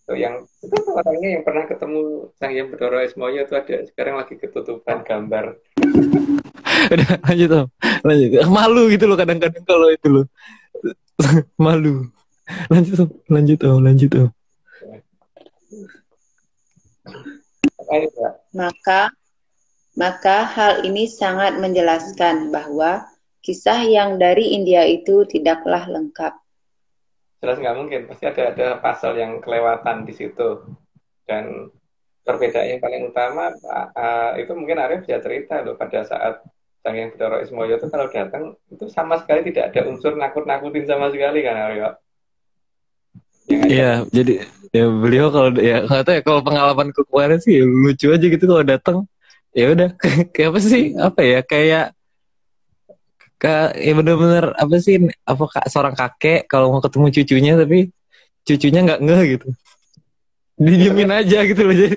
So, yang itu orangnya yang pernah ketemu Sang Hyang Bathara Ismaya itu ada sekarang lagi ketutupan gambar. Udah lanjut Om. Lanjut. Malu gitu loh kadang-kadang kalau itu loh. Malu. Lanjut Om. Lanjut Om. Lanjut Om. Maka hal ini sangat menjelaskan bahwa kisah yang dari India itu tidaklah lengkap. Jelas nggak mungkin, pasti ada pasal yang kelewatan di situ. Dan perbedaan yang paling utama itu mungkin Arif bisa cerita loh, pada saat Sang Hyang Bathara Ismaya itu kalau datang itu sama sekali tidak ada unsur nakut-nakutin sama sekali kan Arif. Iya, jadi ya beliau kalau ya nggak tahu ya, kalau pengalaman kemarin sih lucu aja gitu kalau datang. Ya udah kayak apa sih? Apa ya? Kayak ya bener-bener apa sih? Seorang kakek kalau mau ketemu cucunya tapi cucunya nggak ngeh gitu. Didiemin aja gitu loh. Jadi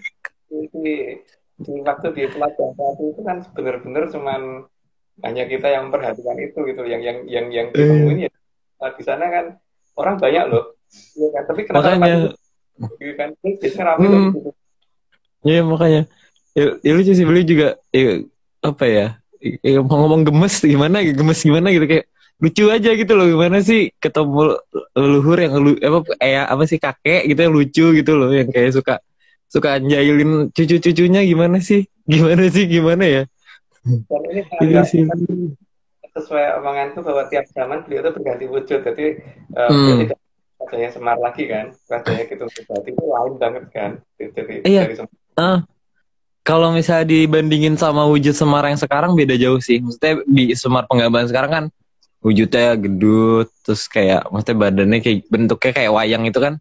di waktu di pelajaran satu itu kan benar-benar cuman hanya kita yang memperhatikan itu gitu, yang ditemuin ya di sana kan orang banyak loh, ya kan? Tapi kenapa makanya gitu kan? Ini biasanya ramai loh gitu. ya makanya ya lucu sih beliau juga ya, apa ya? Mau ngomong gemes gimana gitu kayak lucu aja gitu loh, gimana sih ketemu leluhur yang apa sih kakek gitu yang lucu gitu loh, yang kayak suka njailin cucu-cucunya gimana ya. Dan ini Ini sih sesuai omongan itu bahwa tiap zaman beliau itu berganti wujud, jadi beliau tidak wajahnya Semar lagi kan, wajahnya gitu berarti itu lain banget kan dari Semar. Kalau misalnya dibandingin sama wujud Semar yang sekarang beda jauh sih. Maksudnya di Semar Penggabahan sekarang kan wujudnya gedut, terus kayak maksudnya badannya kayak bentuknya kayak wayang itu kan,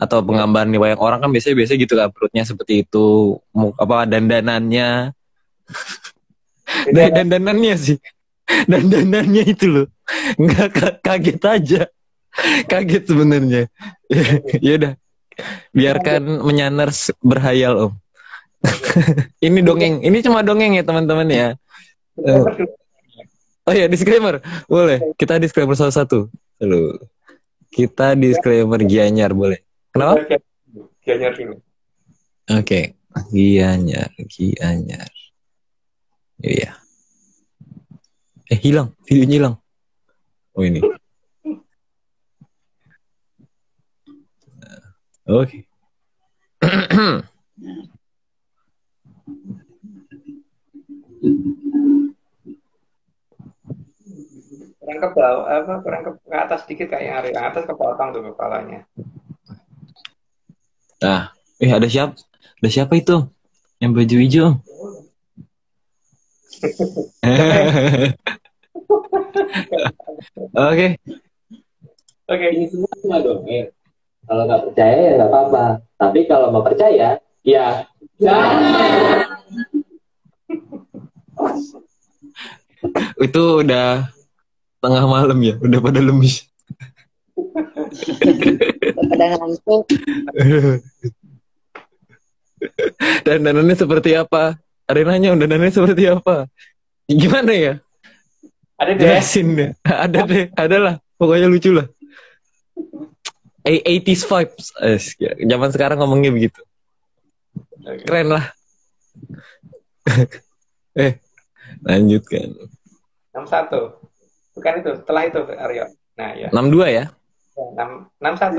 atau penggambaran di wayang orang kan biasanya gitu kan, perutnya seperti itu, dandanannya dandanannya sih, dandanannya itu loh, nggak kaget sebenarnya. Ya udah, biarkan menyanar berhayal Om. Ini dongeng, ini cuma dongeng ya teman-teman ya. Oh ya, disclaimer. Boleh, kita disclaimer satu-satu. Lalu kita disclaimer Gianyar boleh. Kenapa? Gianyar dulu. Oke, Gianyar. Iya. Hilang, videonya hilang. Oh ini. Oke. Kurang ke bawah, kurang ke atas sedikit kayaknya Ari. Atas ke potong tuh kepalanya. Nah, ada siapa itu? Yang baju hijau? Oke. Ini semua cuma dongeng. Kalau nggak percaya ya nggak apa-apa. Tapi kalau mau percaya, ya jangan. Itu udah tengah malam ya, udah pada lemis. Pada ngantuk. Dandanannya seperti apa? Arenanya dandanannya seperti apa? Gimana ya? Ada deh. Jelasin deh. Ada lah. Pokoknya lucu lah. 80s vibes. Zaman sekarang ngomongnya begitu. Keren lah. Lanjutkan. 61. Bukan itu, setelah itu Aryo. Nah, ya. 62 ya? 61.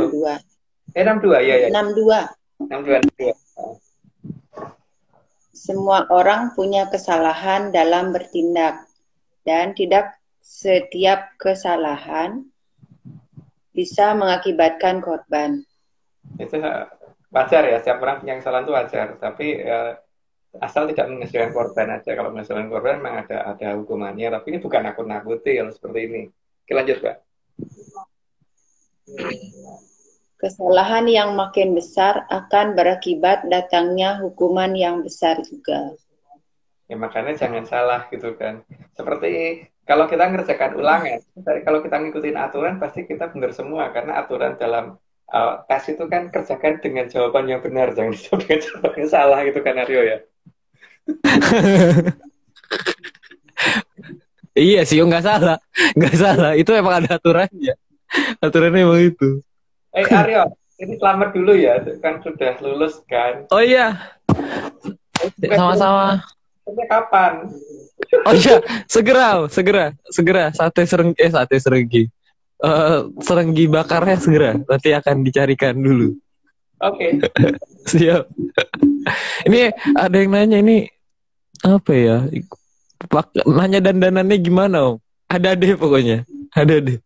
62 ya. 62. Semua orang punya kesalahan dalam bertindak, dan tidak setiap kesalahan bisa mengakibatkan korban. Itu wajar ya, setiap orang punya kesalahan itu wajar. Tapi asal tidak menghasilkan korban aja. Kalau menghasilkan korban memang ada hukumannya. Tapi ini bukan nakut-nakuti kalau seperti ini. Oke, lanjut Pak. Kesalahan yang makin besar akan berakibat datangnya hukuman yang besar juga. Ya makanya jangan salah gitu kan. Seperti kalau kita ngerjakan ulangan, kalau kita ngikutin aturan pasti kita benar semua karena aturan dalam tes itu kan kerjakan dengan jawaban yang benar, jangan dijawab dengan jawaban yang salah gitu kan Aryo ya. Iya sih, nggak salah, nggak salah. Itu emang ada aturannya. Aturannya emang itu. Aryo, ini selamat dulu ya, kan sudah lulus kan. Oh iya, sama-sama. Kapan? Oh iya, segera. Sate serenggi. Serenggi bakarnya segera. Nanti akan dicarikan dulu. Oke. Siap. Ini ada yang nanya ini apa ya? Nanya dandanannya gimana, Om? Ada deh pokoknya. Ada deh.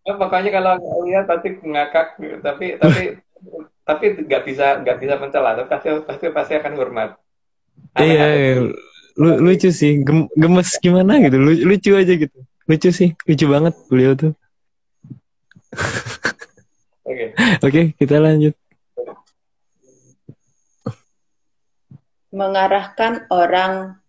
Pokoknya kalau lihat pasti ngakak, tapi nggak bisa mencela, pasti akan hormat. Iya, lucu sih, gemes gimana gitu, lucu aja gitu, lucu sih, lucu banget beliau tuh. Oke, kita lanjut. Mengarahkan orang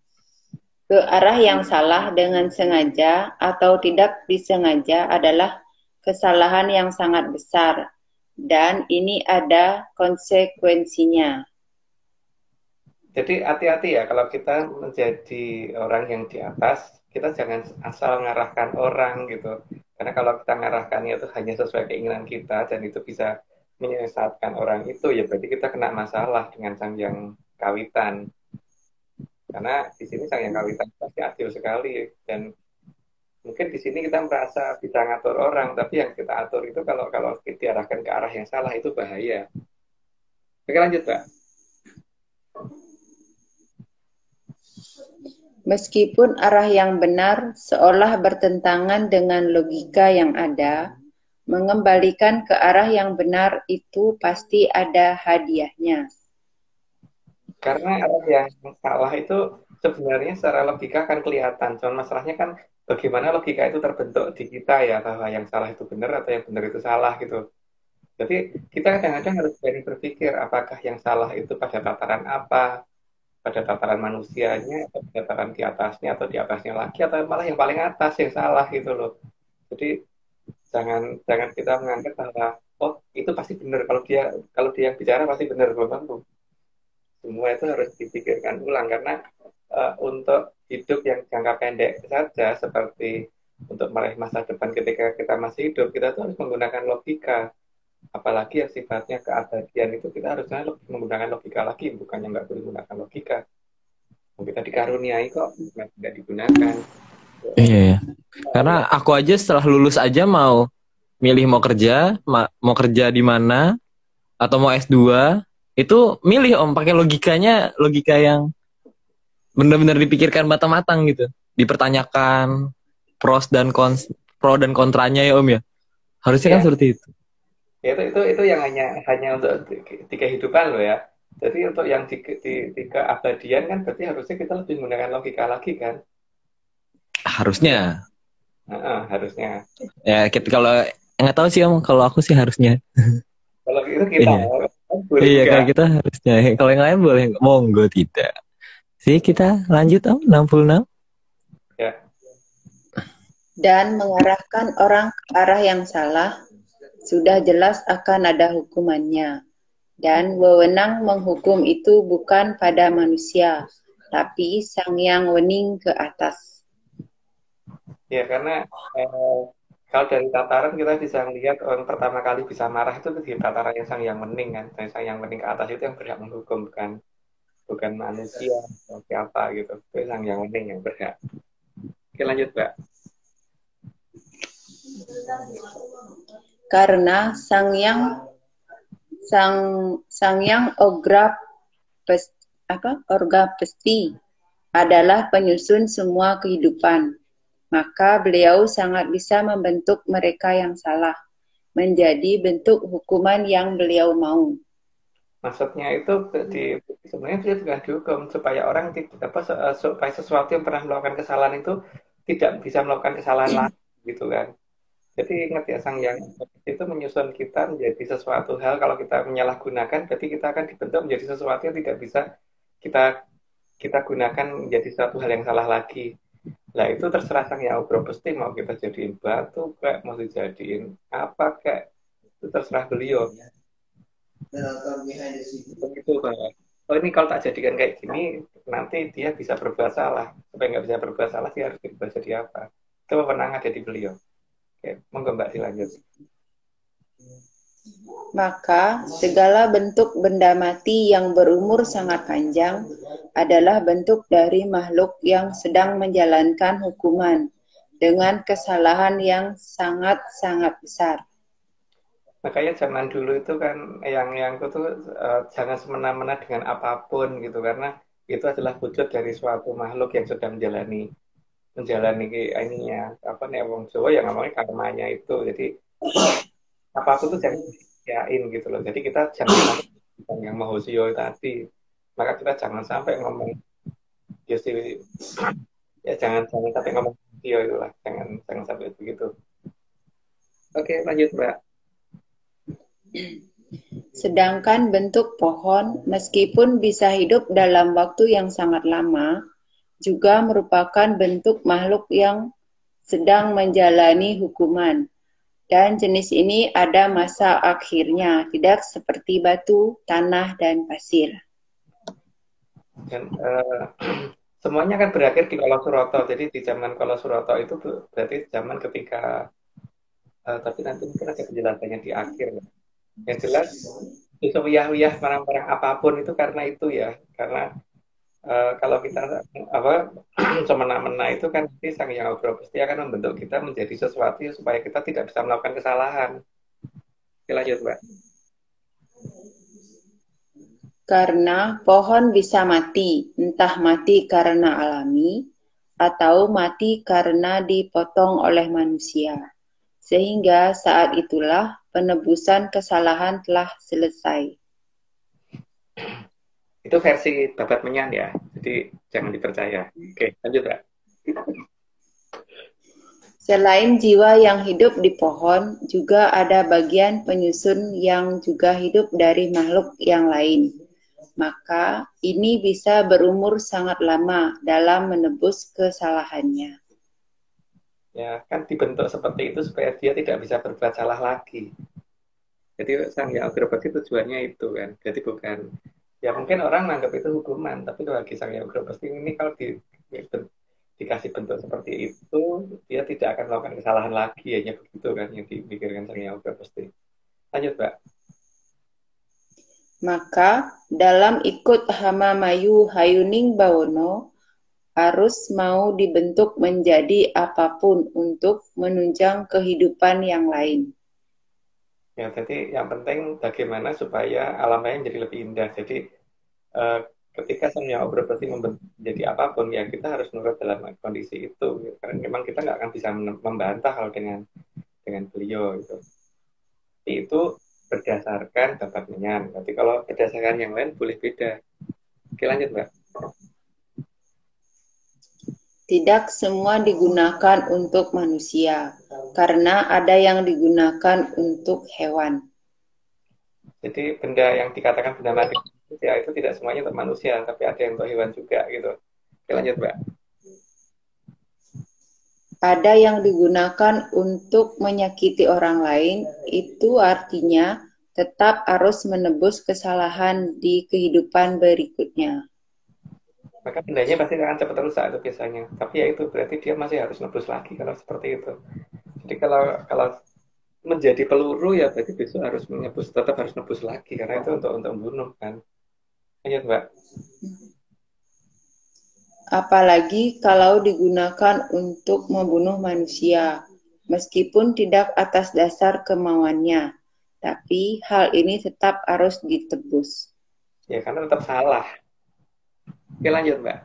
ke arah yang salah dengan sengaja atau tidak disengaja adalah kesalahan yang sangat besar, dan ini ada konsekuensinya. Jadi hati-hati ya kalau kita menjadi orang yang di atas, kita jangan asal mengarahkan orang gitu. Karena kalau kita mengarahkannya itu hanya sesuai keinginan kita dan itu bisa menyesatkan orang itu, ya berarti kita kena masalah dengan sang yang kawitan. Karena di sini sang yang kawitan pasti adil sekali dan mungkin di sini kita merasa bisa ngatur orang, tapi yang kita atur itu kalau diarahkan ke arah yang salah itu bahaya. Oke, lanjut, Pak. Meskipun arah yang benar seolah bertentangan dengan logika yang ada, mengembalikan ke arah yang benar itu pasti ada hadiahnya. Karena arah yang salah itu sebenarnya secara logika kan kelihatan. Cuman masalahnya kan bagaimana logika itu terbentuk di kita ya, bahwa yang salah itu benar atau yang benar itu salah gitu. Jadi kita kadang-kadang harus berpikir apakah yang salah itu pada tataran apa, pada tataran manusianya, atau pada tataran di atasnya, atau di atasnya lagi, atau malah yang paling atas yang salah gitu loh. Jadi jangan kita menganggap bahwa oh itu pasti benar, kalau dia bicara pasti benar, belum tentu. Semua itu harus dipikirkan ulang karena untuk hidup yang jangka pendek saja seperti untuk meraih masa depan ketika kita masih hidup, kita tuh harus menggunakan logika. Apalagi yang sifatnya keabadian itu kita harusnya menggunakan logika lagi, bukannya nggak boleh menggunakan logika. Kita dikaruniai kok, nggak digunakan. Iya. Karena aku aja setelah lulus aja mau milih mau kerja di mana atau mau S2 itu milih Om pakai logika yang benar-benar dipikirkan matang-matang gitu, dipertanyakan pro dan kontranya ya Om ya, harusnya kan seperti itu. Ya, itu yang hanya untuk di kehidupan loh ya. Jadi untuk yang di keabadian kan berarti harusnya kita lebih menggunakan logika lagi kan? Harusnya. Harusnya. Ya kalau nggak tahu sih Om, kalau aku sih harusnya. Kalau itu kita. Iya kalau kita harusnya. Kalau yang lain boleh, monggo tidak. Sih kita lanjut Om 66. Ya. Dan mengarahkan orang ke arah yang salah sudah jelas akan ada hukumannya. Dan wewenang menghukum itu bukan pada manusia, tapi Sang Yang Wening ke atas. Ya, karena kalau dari tataran kita bisa melihat orang pertama kali bisa marah itu di tataran yang Sang Yang Wening kan. Dan Sang Yang Wening ke atas itu yang berhak menghukum, bukan manusia atau siapa gitu. Itu Sang Yang Wening yang berhak. Oke, lanjut, Mbak. Karena Sang Yang Orga Pesti adalah penyusun semua kehidupan, maka beliau sangat bisa membentuk mereka yang salah menjadi bentuk hukuman yang beliau mau. Maksudnya itu sebenarnya dia juga dihukum supaya orang supaya sesuatu yang pernah melakukan kesalahan itu tidak bisa melakukan kesalahan lagi gitu kan. Jadi ingat ya, Sang Yang itu menyusun kita menjadi sesuatu hal, kalau kita menyalahgunakan berarti kita akan dibentuk menjadi sesuatu yang tidak bisa kita gunakan menjadi suatu hal yang salah lagi. Lah itu terserah sang Yang Ogro Pesti mau kita jadiin batu kayak mau dijadiin apa kayak itu terserah beliau. Begitu Pak. Oh ini kalau tak jadikan kayak gini nanti dia bisa berbuat salah. Supaya nggak bisa berbuat salah dia harus berubah jadi apa? Itu wewenang ada di beliau. Oke, monggo Mbak dilanjut. Maka segala bentuk benda mati yang berumur sangat panjang adalah bentuk dari makhluk yang sedang menjalankan hukuman dengan kesalahan yang sangat-sangat besar. Makanya zaman dulu itu kan yang itu tuh jangan semena-mena dengan apapun gitu karena itu adalah wujud dari suatu makhluk yang sudah menjalani ininya apa nih wong Jawa yang ngomongnya karmanya itu. Jadi apapun tuh jangan yain gitu loh. Jadi kita jangan yang mahusio tadi. Maka kita jangan sampai ngomong ya jangan sampai ngomong mahusio itulah. Jangan sampai begitu. Oke, lanjut Mbak. Sedangkan bentuk pohon, meskipun bisa hidup dalam waktu yang sangat lama, juga merupakan bentuk makhluk yang sedang menjalani hukuman. Dan jenis ini ada masa akhirnya, tidak seperti batu, tanah, dan pasir. Dan semuanya kan berakhir di Kolosuroto. Jadi di zaman Kolosuroto itu berarti zaman ketika tapi nanti mungkin ada penjelasannya di akhir. Yang jelas itu wiyah-wiyah barang-barang apapun itu karena itu ya. Karena kalau kita semena-mena itu kan nanti Sang Yang Ogro Pesti akan membentuk kita menjadi sesuatu supaya kita tidak bisa melakukan kesalahan. Oke, lanjut Mbak. Karena pohon bisa mati, entah mati karena alami, atau mati karena dipotong oleh manusia. Sehingga saat itulah penebusan kesalahan telah selesai. Itu versi Babat Menyan ya, jadi jangan dipercaya. Oke, lanjut Mbak. Selain jiwa yang hidup di pohon, juga ada bagian penyusun yang juga hidup dari makhluk yang lain. Maka ini bisa berumur sangat lama dalam menebus kesalahannya. Ya, kan dibentuk seperti itu supaya dia tidak bisa berbuat salah lagi. Jadi Sang Yang Ogro Pesti tujuannya itu kan. Jadi bukan, ya mungkin orang menganggap itu hukuman, tapi bagi Sang Yang Ogro Pesti ini kalau dikasih bentuk seperti itu, dia tidak akan melakukan kesalahan lagi, hanya begitu kan yang dipikirkan Sang Yang Ogro Pesti. Lanjut Mbak. Maka dalam ikut Hama Mayu Hayuning Bawono, harus mau dibentuk menjadi apapun untuk menunjang kehidupan yang lain. Ya, jadi yang penting bagaimana supaya alam lain jadi lebih indah. Jadi ketika Sang Yang Ogro Pesti menjadi apapun, ya kita harus nurut dalam kondisi itu. Karena memang kita nggak akan bisa membantah kalau dengan beliau itu. Tapi itu berdasarkan Babat Menyan. Nanti kalau berdasarkan yang lain boleh beda. Oke, lanjut Mbak. Tidak semua digunakan untuk manusia, karena ada yang digunakan untuk hewan. Jadi benda yang dikatakan benda mati ya itu tidak semuanya untuk manusia, tapi ada yang untuk hewan juga gitu. Oke, lanjut Mbak. Ada yang digunakan untuk menyakiti orang lain, itu artinya tetap harus menebus kesalahan di kehidupan berikutnya. Maka bendanya pasti akan cepat rusak itu biasanya. Tapi ya itu berarti dia masih harus nebus lagi kalau seperti itu. Jadi kalau menjadi peluru ya berarti besok harus menebus, tetap harus nebus lagi karena itu untuk membunuh kan. Lanjut Mbak. Apalagi kalau digunakan untuk membunuh manusia, meskipun tidak atas dasar kemauannya, tapi hal ini tetap harus ditebus. Ya karena tetap salah. Oke, lanjut Mbak.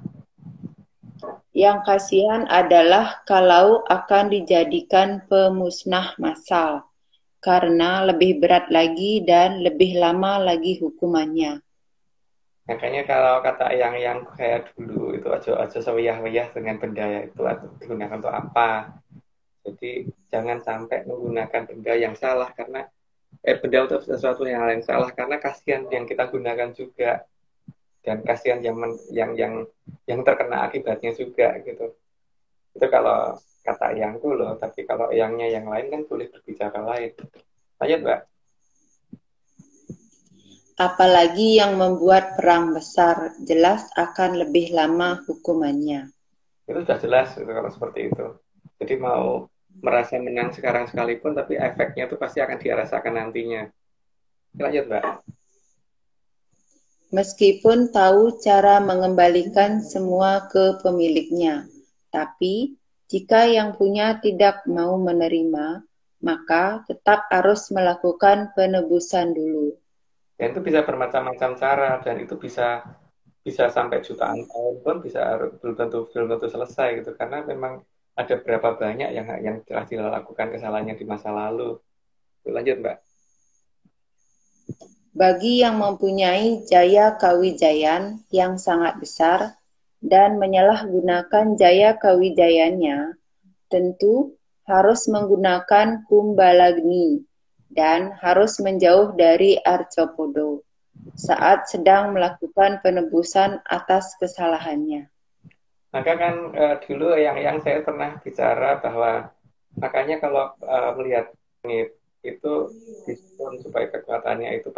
Yang kasihan adalah kalau akan dijadikan pemusnah massal, karena lebih berat lagi dan lebih lama lagi hukumannya. Makanya kalau kata yang kayak dulu itu aja sewiyah-wiyah dengan benda itu digunakan untuk apa. Jadi jangan sampai menggunakan benda yang salah karena benda untuk sesuatu yang lain salah karena kasihan yang kita gunakan juga. Dan kasihan yang terkena akibatnya juga gitu. Itu kalau kata Eyangku loh, tapi kalau Eyangnya yang lain kan boleh berbicara lain. Lanjut, Mbak. Apalagi yang membuat perang besar, jelas akan lebih lama hukumannya. Itu sudah jelas itu kalau seperti itu. Jadi mau merasa menang sekarang sekalipun, tapi efeknya itu pasti akan dirasakan nantinya. Lanjut, Mbak. Meskipun tahu cara mengembalikan semua ke pemiliknya, tapi jika yang punya tidak mau menerima, maka tetap harus melakukan penebusan dulu. Dan itu bisa bermacam-macam cara, dan itu bisa sampai jutaan tahun pun bisa belum tentu selesai gitu, karena memang ada berapa banyak yang telah dilakukan kesalahannya di masa lalu. Lanjut, Mbak. Bagi yang mempunyai jaya kawijayan yang sangat besar dan menyalahgunakan jaya kawijayannya, tentu harus menggunakan Kumbalagni dan harus menjauh dari Arcopodo saat sedang melakukan penebusan atas kesalahannya. Maka kan dulu yang saya pernah bicara bahwa makanya kalau melihat langit itu diskon supaya kekuatannya itu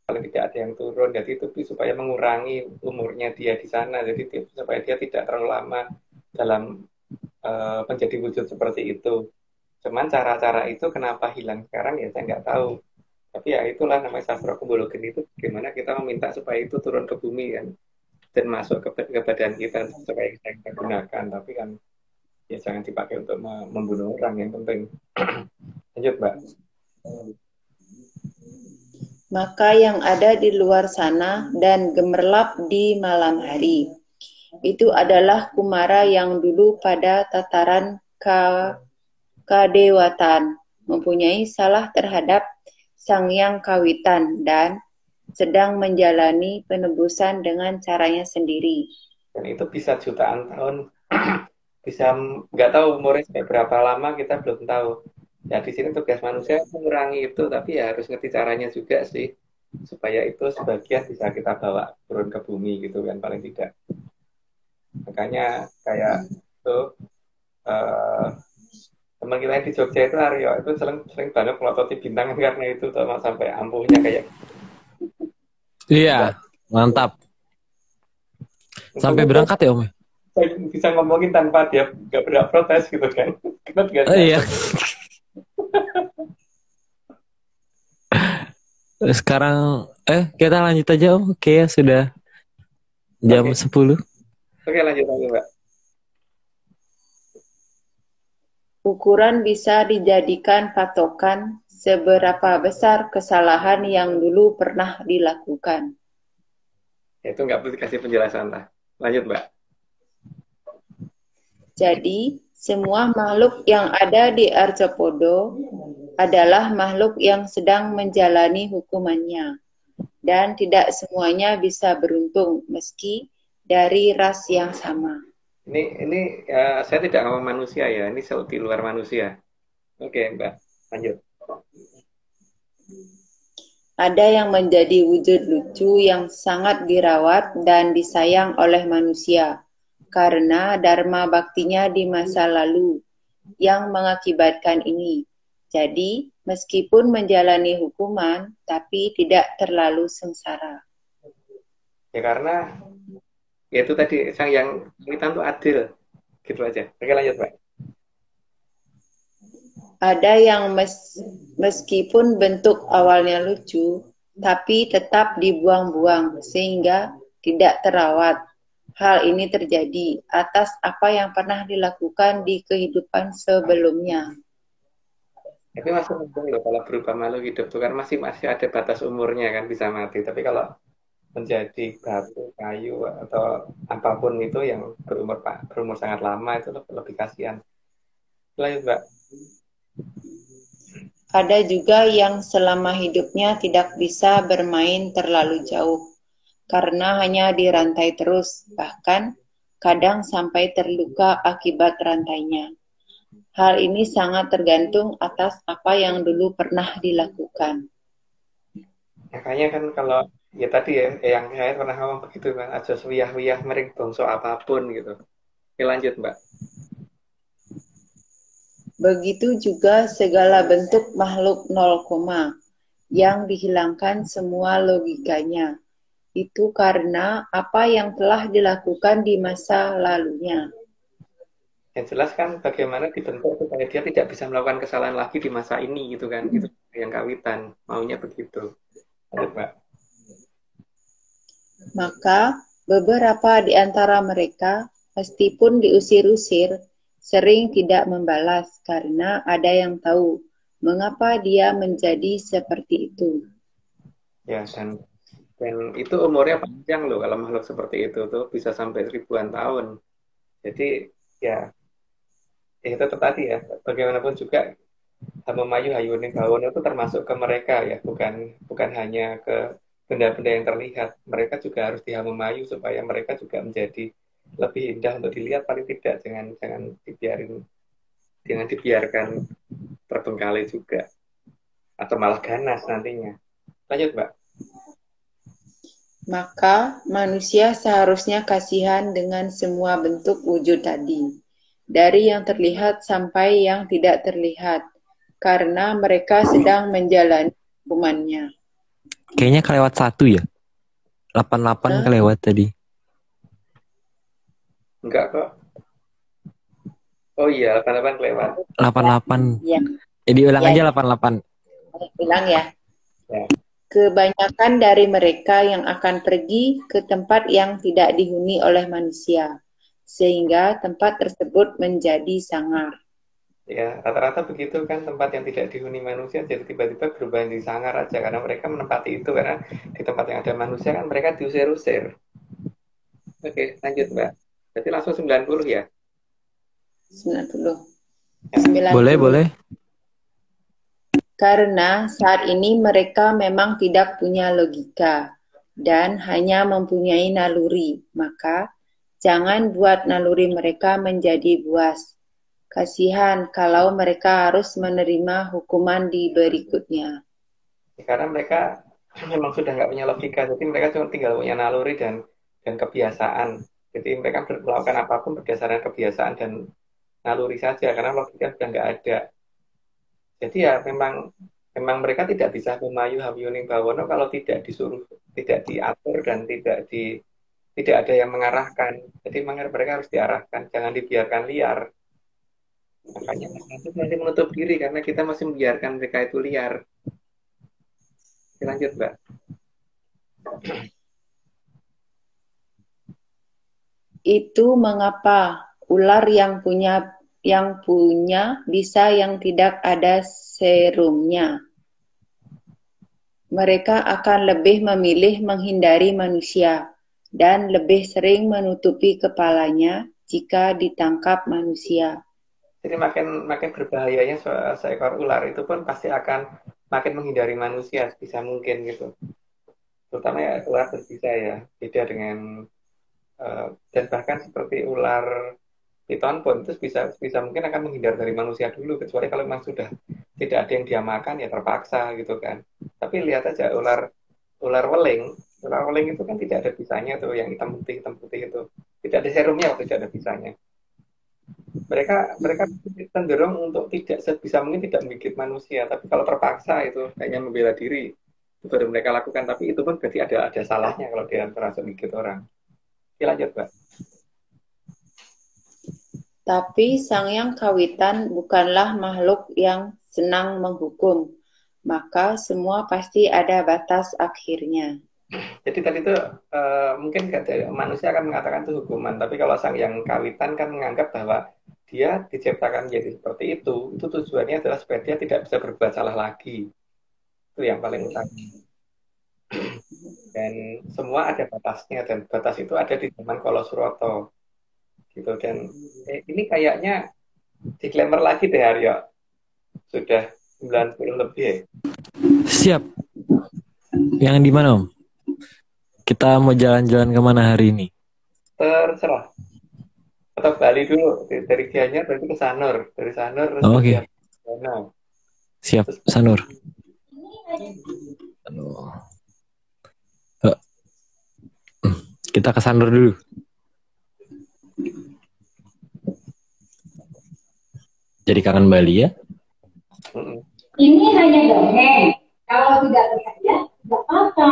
paling tidak ada yang turun, jadi itu supaya mengurangi umurnya dia di sana, jadi supaya dia tidak terlalu lama dalam menjadi wujud seperti itu. Cuman cara-cara itu kenapa hilang sekarang ya saya nggak tahu. Tapi ya itulah namanya sastra kumbologen itu, gimana kita meminta supaya itu turun ke bumi kan, dan masuk ke badan kita supaya kita gunakan. Tapi kan ya jangan dipakai untuk membunuh orang yang penting. Lanjut, Mbak. Maka yang ada di luar sana dan gemerlap di malam hari, itu adalah Kumara yang dulu pada tataran kadewatan mempunyai salah terhadap Sang Yang Kawitan dan sedang menjalani penebusan dengan caranya sendiri. Dan itu bisa jutaan tahun, bisa nggak tahu umurnya sampai berapa lama kita belum tahu. Ya di sini tugas manusia mengurangi itu, tapi ya harus ngerti caranya juga sih, supaya itu sebagian bisa kita bawa turun ke bumi gitu kan paling tidak. Makanya kayak itu teman kita yang di Jogja itu Aryo itu sering banget melototi bintang karena itu sampai ampuhnya kayak. Iya, mantap. Sampai berangkat ya, Om? Bisa ngomongin tanpa dia nggak berhak protes gitu kan. Iya. Sekarang kita lanjut aja, Om. Oke, ya sudah jam 10. Oke, lanjut lagi, Mbak. Ukuran bisa dijadikan patokan seberapa besar kesalahan yang dulu pernah dilakukan. Ya, itu nggak perlu dikasih penjelasan lah. Lanjut, Mbak. Jadi, semua makhluk yang ada di Arcopodo adalah makhluk yang sedang menjalani hukumannya, dan tidak semuanya bisa beruntung meski dari ras yang sama. Ini saya tidak ngomong manusia ya, ini di luar manusia. Oke, Mbak, lanjut. Ada yang menjadi wujud lucu yang sangat dirawat dan disayang oleh manusia karena dharma baktinya di masa lalu yang mengakibatkan ini. Jadi, meskipun menjalani hukuman, tapi tidak terlalu sengsara. Ya karena ya itu tadi yang kita tuh adil, gitu aja. Oke, lanjut, Pak. Ada yang meskipun bentuk awalnya lucu, tapi tetap dibuang-buang sehingga tidak terawat. Hal ini terjadi atas apa yang pernah dilakukan di kehidupan sebelumnya. Tapi masih mending loh kalau berubah makhluk hidup tuh kan masih ada batas umurnya kan bisa mati. Tapi kalau menjadi batu, kayu atau apapun itu yang berumur sangat lama itu lebih kasihan. Lanjut, Mbak. Ada juga yang selama hidupnya tidak bisa bermain terlalu jauh karena hanya dirantai terus, bahkan kadang sampai terluka akibat rantainya. Hal ini sangat tergantung atas apa yang dulu pernah dilakukan. Makanya kan kalau ya tadi ya yang saya pernah ngomong begitu kan, aja wiyah-wiyah mering bongso apapun gitu. Oke, lanjut, Mbak. Begitu juga segala bentuk makhluk nol koma yang dihilangkan semua logikanya. Itu karena apa yang telah dilakukan di masa lalunya. Yang jelas kan bagaimana dibentuk supaya dia tidak bisa melakukan kesalahan lagi di masa ini gitu kan. Itu yang kawitan, maunya begitu. Lanjut, Mbak. Maka beberapa di antara mereka, meskipun diusir-usir, sering tidak membalas karena ada yang tahu mengapa dia menjadi seperti itu. Ya, dan itu umurnya panjang loh kalau makhluk seperti itu tuh bisa sampai ribuan tahun. Jadi ya itu tadi ya, bagaimanapun juga Hamamayu Hayuning Bawono itu termasuk ke mereka ya, bukan hanya ke benda-benda yang terlihat. Mereka juga harus dihamamayu supaya mereka juga menjadi lebih indah untuk dilihat, paling tidak jangan dibiarkan terbengkalai juga atau malah ganas nantinya. Lanjut, Mbak. Maka manusia seharusnya kasihan dengan semua bentuk wujud tadi, dari yang terlihat sampai yang tidak terlihat, karena mereka sedang menjalani hukumannya. Kayaknya kelewat 1 ya. 88 kelewat tadi. Enggak kok. Oh iya, 88 kelewat. 88. Ya. Jadi ulang Ya, aja ya. 88. Ulang ya. Ya. Kebanyakan dari mereka yang akan pergi ke tempat yang tidak dihuni oleh manusia, sehingga tempat tersebut menjadi sangar. Ya, rata-rata begitu kan, tempat yang tidak dihuni manusia jadi tiba-tiba berubah menjadi sangar aja karena mereka menempati itu, karena di tempat yang ada manusia kan mereka diusir-usir. Oke, lanjut, Mbak. Berarti langsung 90 ya? 90. Boleh. Karena saat ini mereka memang tidak punya logika dan hanya mempunyai naluri, maka jangan buat naluri mereka menjadi buas. Kasihan kalau mereka harus menerima hukuman di berikutnya. Karena mereka memang sudah nggak punya logika, jadi mereka cuma tinggal punya naluri dan kebiasaan. Jadi mereka melakukan apapun berdasarkan kebiasaan dan naluri saja, karena logika sudah nggak ada. Jadi ya memang mereka tidak bisa memayu Hamyuning Bawono kalau tidak disuruh, tidak diatur dan tidak ada yang mengarahkan. Jadi mereka harus diarahkan, jangan dibiarkan liar. Makanya nanti menutup diri karena kita masih membiarkan mereka itu liar. Lanjut, Mbak. Itu mengapa ular yang punya bisa yang tidak ada serumnya. Mereka akan lebih memilih menghindari manusia dan lebih sering menutupi kepalanya jika ditangkap manusia. Jadi makin berbahayanya seekor ular itu pun pasti akan makin menghindari manusia sebisa mungkin gitu. Terutama ya ular berbisa ya, beda dengan dan bahkan seperti ular piton pun itu bisa mungkin akan menghindar dari manusia dulu, kecuali kalau memang sudah tidak ada yang dia makan ya terpaksa gitu kan. Tapi lihat aja ular weling itu kan tidak ada bisanya tuh, yang hitam putih itu tidak ada serumnya waktu tidak ada bisanya. Mereka cenderung untuk tidak sebisa mungkin tidak menggigit manusia, tapi kalau terpaksa itu hanya membela diri itu baru mereka lakukan. Tapi itu pun berarti ada salahnya kalau dia merasa menggigit orang. Oke, lanjut, Mbak. Tapi sang yang kawitan bukanlah makhluk yang senang menghukum, maka semua pasti ada batas akhirnya. Jadi tadi itu mungkin manusia akan mengatakan itu hukuman, tapi kalau sang yang kawitan kan menganggap bahwa dia diciptakan menjadi seperti itu tujuannya adalah supaya dia tidak bisa berbuat salah lagi. Itu yang paling utama. Dan semua ada batasnya, dan batas itu ada di zaman Kolosuroto. Gitu. Dan ini kayaknya disclaimer lagi deh, Aryo. Sudah 90 lebih. Siap. Yang di mana, Om? Kita mau jalan-jalan kemana hari ini? Terserah. Atau Bali dulu. Dari Gianyar berarti ke Sanur. Dari Sanur terus Oke. Siap, Sanur. Kita ke Sanur dulu. Jadi kangen Bali ya. Mm-mm. Ini hanya dongeng. Kalau tidak percaya, tidak apa-apa.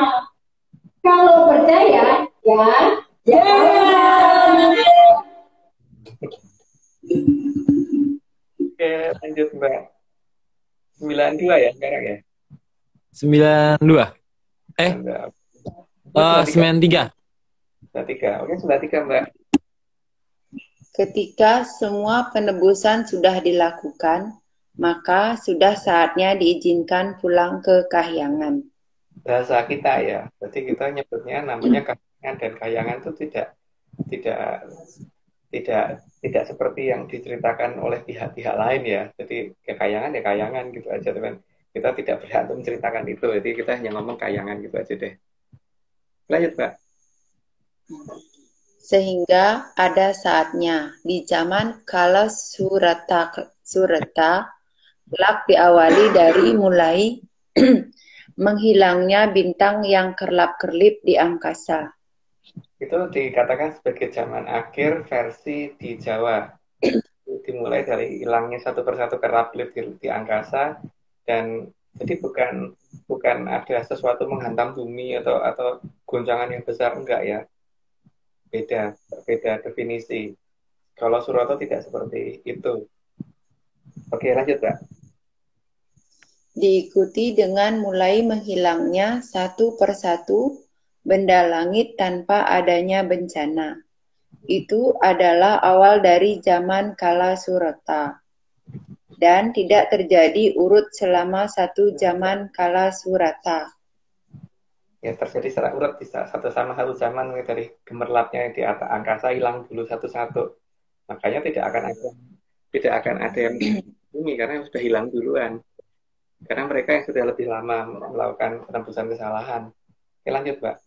Kalau percaya, ya, jangan. Oke, lanjut Mbak. 92 ya sekarang ya? 92. Mbak. 93. 93. Oke, 93 Mbak. Ketika semua penebusan sudah dilakukan, maka sudah saatnya diizinkan pulang ke kahyangan. Bahasa kita ya. Jadi kita nyebutnya namanya kahyangan, dan kahyangan itu tidak tidak seperti yang diceritakan oleh pihak-pihak lain ya. Jadi kayangan ya kayangan gitu aja teman. Kita tidak berhak untuk menceritakan itu. Jadi kita hanya ngomong kayangan gitu aja deh. Lanjut Mbak. Sehingga ada saatnya di zaman kala surata kelak diawali dari mulai menghilangnya bintang yang kerlap-kerlip di angkasa. Itu dikatakan sebagai zaman akhir versi di Jawa. Dimulai dari hilangnya satu persatu kerlap-kerlip di angkasa, dan jadi bukan ada sesuatu menghantam bumi atau goncangan yang besar, enggak ya. Beda definisi. Kalau Surata tidak seperti itu. Oke, lanjut Mbak. Diikuti dengan mulai menghilangnya satu persatu benda langit tanpa adanya bencana. Itu adalah awal dari zaman kala surata. Dan tidak terjadi urut selama satu zaman kala surata. Ya, terjadi secara urut bisa satu zaman dari gemerlapnya di atas angkasa hilang dulu satu-satu. Makanya tidak akan ada yang bumi karena sudah hilang duluan. Karena mereka yang sudah lebih lama melakukan penembusan kesalahan. Oke, lanjut Mbak.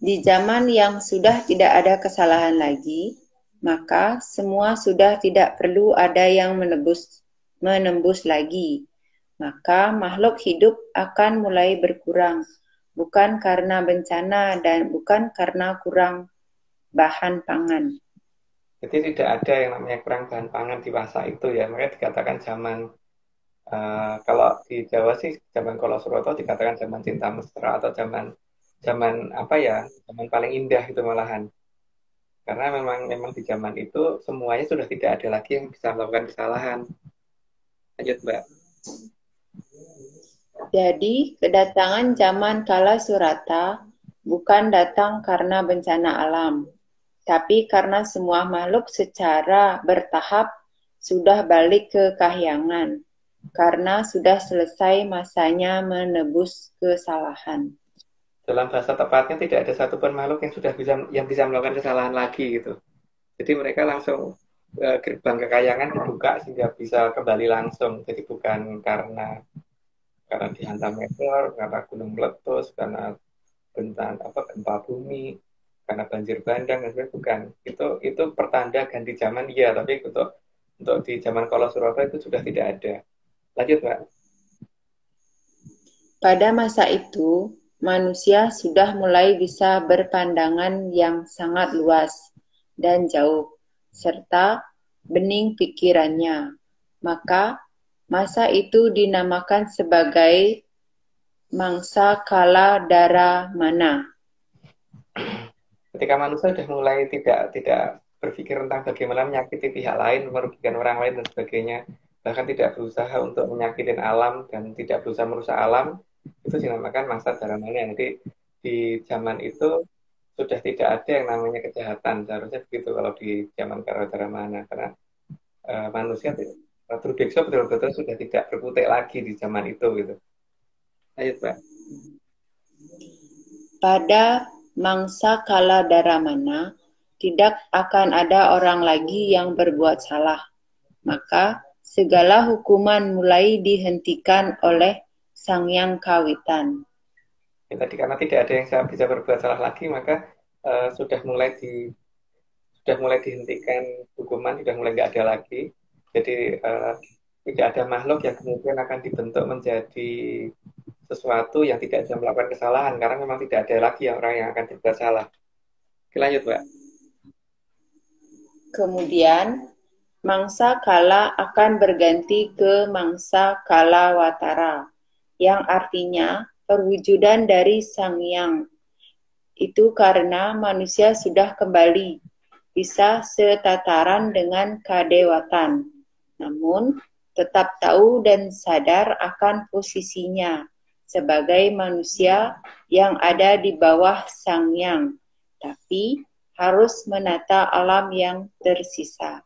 Di zaman yang sudah tidak ada kesalahan lagi, maka semua sudah tidak perlu ada yang menembus lagi. Maka makhluk hidup akan mulai berkurang, bukan karena bencana dan bukan karena kurang bahan pangan. Jadi tidak ada yang namanya kurang bahan pangan di masa itu ya. Makanya dikatakan zaman, kalau di Jawa sih zaman Kolosuroto dikatakan zaman cinta mesra atau zaman apa ya, zaman paling indah itu malahan. Karena memang di zaman itu semuanya sudah tidak ada lagi yang bisa melakukan kesalahan. Lanjut Mbak. Jadi, kedatangan zaman kala surata bukan datang karena bencana alam, tapi karena semua makhluk secara bertahap sudah balik ke kahyangan, karena sudah selesai masanya menebus kesalahan. Dalam bahasa tepatnya tidak ada satupun makhluk yang bisa melakukan kesalahan lagi gitu. Jadi mereka langsung gerbang kekayangan dibuka sehingga bisa kembali langsung. Jadi bukan karena dihantam meteor, karena gunung meletus, karena gempa bumi, karena banjir bandang, dan sebagainya, bukan. Itu pertanda ganti zaman iya, tapi untuk di zaman Kolosuroto itu sudah tidak ada. Lanjut Mbak. Pada masa itu, manusia sudah mulai bisa berpandangan yang sangat luas dan jauh, serta bening pikirannya. Maka, masa itu dinamakan sebagai mangsa kala dara mana. Ketika manusia sudah mulai tidak berpikir tentang bagaimana menyakiti pihak lain, merugikan orang lain dan sebagainya, bahkan tidak berusaha untuk menyakitin alam dan tidak berusaha merusak alam, itu dinamakan mangsa dara mana. Jadi di zaman itu sudah tidak ada yang namanya kejahatan, seharusnya begitu kalau di zaman kala dara mana, karena manusia Trubekso betul-betul sudah tidak berkutik lagi di zaman itu gitu. Ayo Pak. Pada mangsa kala daramana tidak akan ada orang lagi yang berbuat salah. Maka segala hukuman mulai dihentikan oleh Sang Yang Kawitan. Ya, tadi karena tidak ada yang bisa berbuat salah lagi, maka sudah mulai dihentikan hukuman, sudah mulai nggak ada lagi. Jadi tidak ada makhluk yang kemudian akan dibentuk menjadi sesuatu yang tidak bisa melakukan kesalahan, karena memang tidak ada lagi orang yang akan berbuat salah. Oke, lanjut Mbak. Kemudian mangsa kala akan berganti ke mangsa kala watara, yang artinya perwujudan dari Sang Hyang. Itu karena manusia sudah kembali bisa setataran dengan kadewatan, namun tetap tahu dan sadar akan posisinya sebagai manusia yang ada di bawah Sang Hyang, tapi harus menata alam yang tersisa.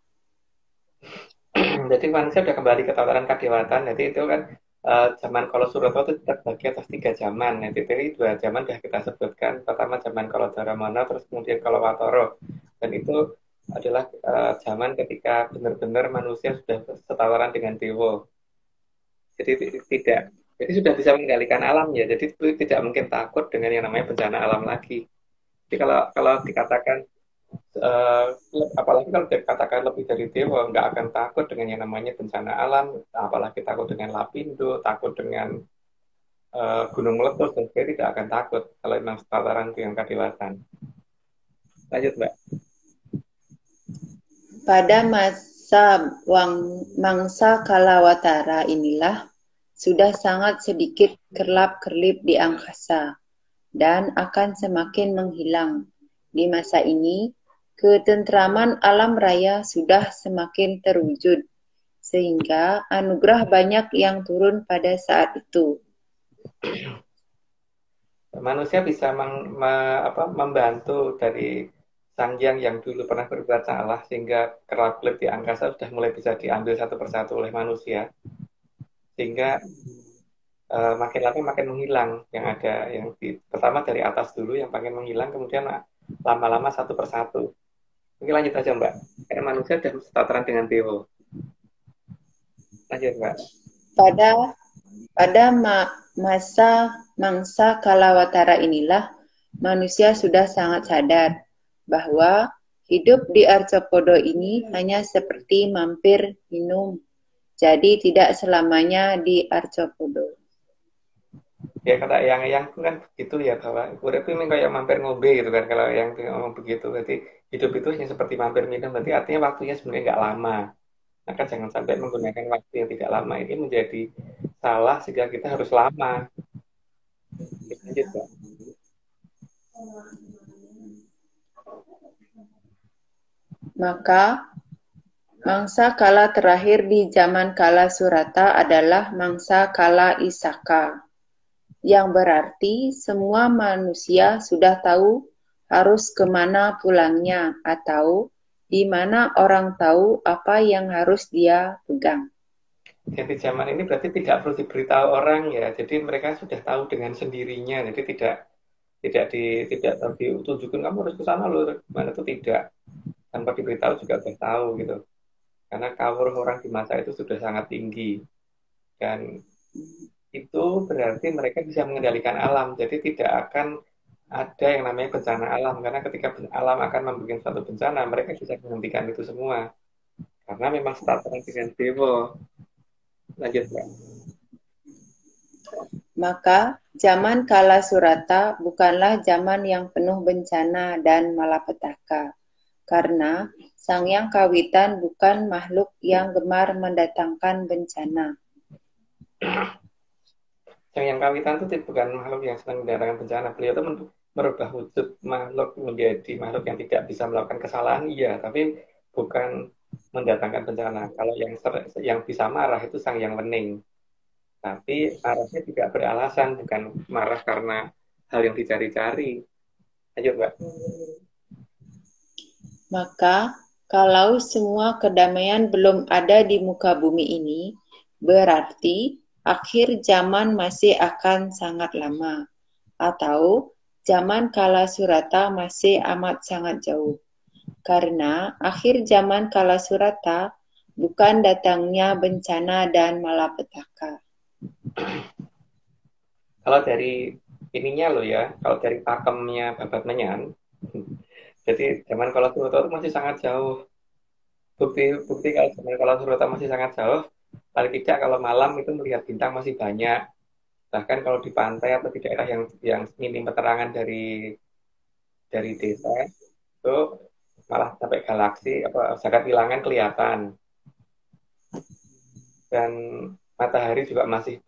Jadi manusia sudah kembali ke tataran kadewatan. Jadi itu kan zaman Kala Surata itu terbagi atas 3 zaman. Jadi 2 zaman sudah kita sebutkan. Pertama zaman Kala Daramana, terus kemudian Kala Watara. Dan itu adalah zaman ketika benar-benar manusia sudah setataran dengan dewa. Jadi tidak, jadi sudah bisa mengendalikan alam ya. Jadi tidak mungkin takut dengan yang namanya bencana alam lagi. Jadi kalau dikatakan apalagi kalau dikatakan lebih dari dewa, nggak akan takut dengan yang namanya bencana alam, apalagi takut dengan Lapindo, takut dengan gunung meletus, dan sebagainya tidak akan takut kalau memang setataran dengan kadewatan. Lanjut, Mbak. Pada mangsa kalawatara inilah sudah sangat sedikit kerlap-kerlip di angkasa dan akan semakin menghilang. Di masa ini, ketentraman alam raya sudah semakin terwujud, sehingga anugerah banyak yang turun pada saat itu. Manusia bisa membantu dari Sang Hyang yang dulu pernah berbuat salah, sehingga kerlap-kerlip di angkasa sudah mulai bisa diambil satu persatu oleh manusia, sehingga makin lama makin menghilang yang ada, pertama dari atas dulu yang makin menghilang, kemudian lama-lama satu persatu. Mungkin lanjut aja, Mbak, karena manusia sudah setataran dengan dewa. Lanjut, Mbak. Pada mangsa kalawatara inilah manusia sudah sangat sadar bahwa hidup di Arcapodo ini hanya seperti mampir minum, jadi tidak selamanya di Arcapodo. Ya kata yang kan begitu ya, bahwa urip ini kayak mampir ngombe gitu kan, kalau yang ngomong begitu, berarti hidup itu hanya seperti mampir minum, berarti artinya waktunya sebenarnya nggak lama. Maka jangan sampai menggunakan waktu yang tidak lama ini menjadi salah sehingga kita harus lama. Lanjut, Mbak. Maka mangsa kala terakhir di zaman kala Surata adalah mangsa kala Isaka, yang berarti semua manusia sudah tahu harus kemana pulangnya atau di mana orang tahu apa yang harus dia pegang. Jadi zaman ini berarti tidak perlu diberitahu orang ya, jadi mereka sudah tahu dengan sendirinya, jadi tidak ditunjukkan kamu harus ke sana loh, mana itu tidak, tanpa diberitahu juga sudah tahu gitu. Karena kawruh orang di masa itu sudah sangat tinggi, dan itu berarti mereka bisa mengendalikan alam. Jadi tidak akan ada yang namanya bencana alam, karena ketika alam akan membuat suatu bencana, mereka bisa menghentikan itu semua, karena memang setataran dengan dewa. Lanjut, Mbak. Maka zaman kala Surata bukanlah zaman yang penuh bencana dan malapetaka, karena Sang Hyang Kawitan bukan makhluk yang gemar mendatangkan bencana. Sang Hyang Kawitan itu bukan makhluk yang senang mendatangkan bencana. Beliau itu merubah wujud makhluk menjadi makhluk yang tidak bisa melakukan kesalahan, iya, tapi bukan mendatangkan bencana. Kalau yang bisa marah itu Sang Hyang Wening. Tapi marahnya tidak beralasan, bukan marah karena hal yang dicari-cari. Lanjut, Mbak. Maka, kalau semua kedamaian belum ada di muka bumi ini, berarti akhir zaman masih akan sangat lama, atau zaman kala Surata masih amat sangat jauh. Karena akhir zaman kala Surata bukan datangnya bencana dan malapetaka. Kalau dari ininya loh ya, kalau dari pakemnya Babat Menyan, jadi zaman kala Surata itu masih sangat jauh. Bukti kalau zaman kala Surata masih sangat jauh, paling tidak kalau malam itu melihat bintang masih banyak. Bahkan kalau di pantai atau di daerah yang minim penerangan dari desa, itu malah sampai galaksi, zakat wilangan kelihatan. dan matahari juga masih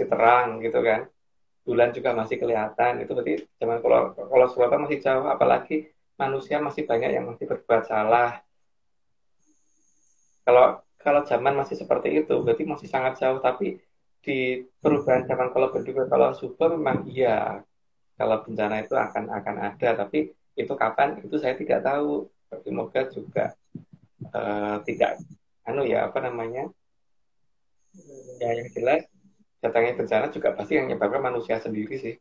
terang gitu kan, bulan juga masih kelihatan. Itu berarti zaman kalau Surata masih jauh, apalagi manusia masih banyak yang masih berbuat salah. Kalau zaman masih seperti itu berarti masih sangat jauh. Tapi di perubahan zaman kalau Bendu kalau Suba memang iya, kalau bencana itu akan ada, tapi itu kapan itu saya tidak tahu. Semoga juga tidak ya yang jelas datangnya bencana juga pasti yang menyebabkan manusia sendiri sih,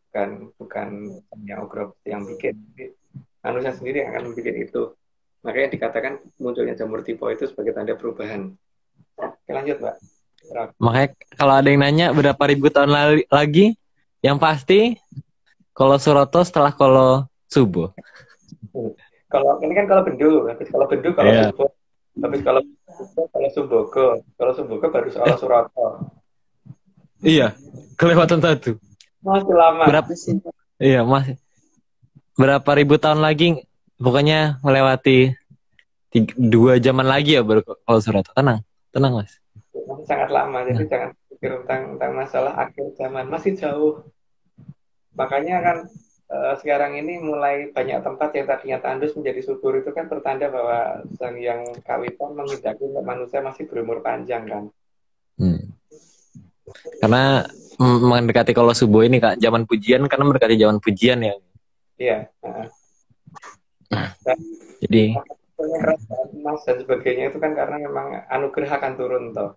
bukan yang yang bikin. Manusia sendiri yang akan membuat itu. Makanya dikatakan munculnya jamur tipe itu sebagai tanda perubahan. Oke, lanjut, Mbak. Makanya kalau ada yang nanya berapa ribu tahun lagi, yang pasti kalau Suroto setelah kalau Subo. Kalau ini kan kalau Bendu, kalau Subo, habis kalau Sumbogo, baru soal Suroto. Iya, kelewatan satu. Masih lama. Iya, masih. Berapa ribu tahun lagi, pokoknya melewati 2 zaman lagi ya baru kalau Suroto. Tenang Mas. Masih sangat lama, jadi jangan pikir tentang masalah akhir zaman, masih jauh. Makanya kan sekarang ini mulai banyak tempat yang tadinya tandus menjadi subur, itu kan pertanda bahwa Sang Hyang Kawitan menghendaki manusia masih berumur panjang kan. Karena mendekati kalau Subo ini Kak, zaman pujian, karena mendekati zaman pujian ya. Iya. Jadi emas dan sebagainya itu kan karena memang anugerah akan turun toh.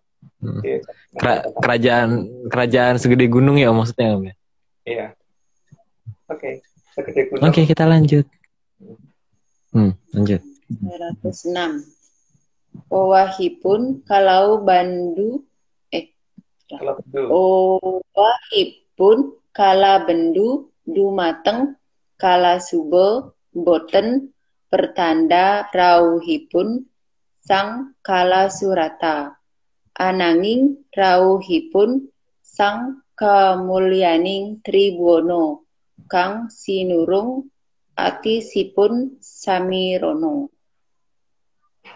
Kerajaan segede gunung ya maksudnya Om ya. Iya. Oke. Segede gunung. Oke, kita lanjut. Lanjut. 206. Owahipun kalau Bendu Owahipun kala Bendu dumateng kala Subo boten pertanda rawuhipun sang kala Surata. Ananging rawuhipun sang kamulyaning Tribwono kang sinurung atisipun samirono.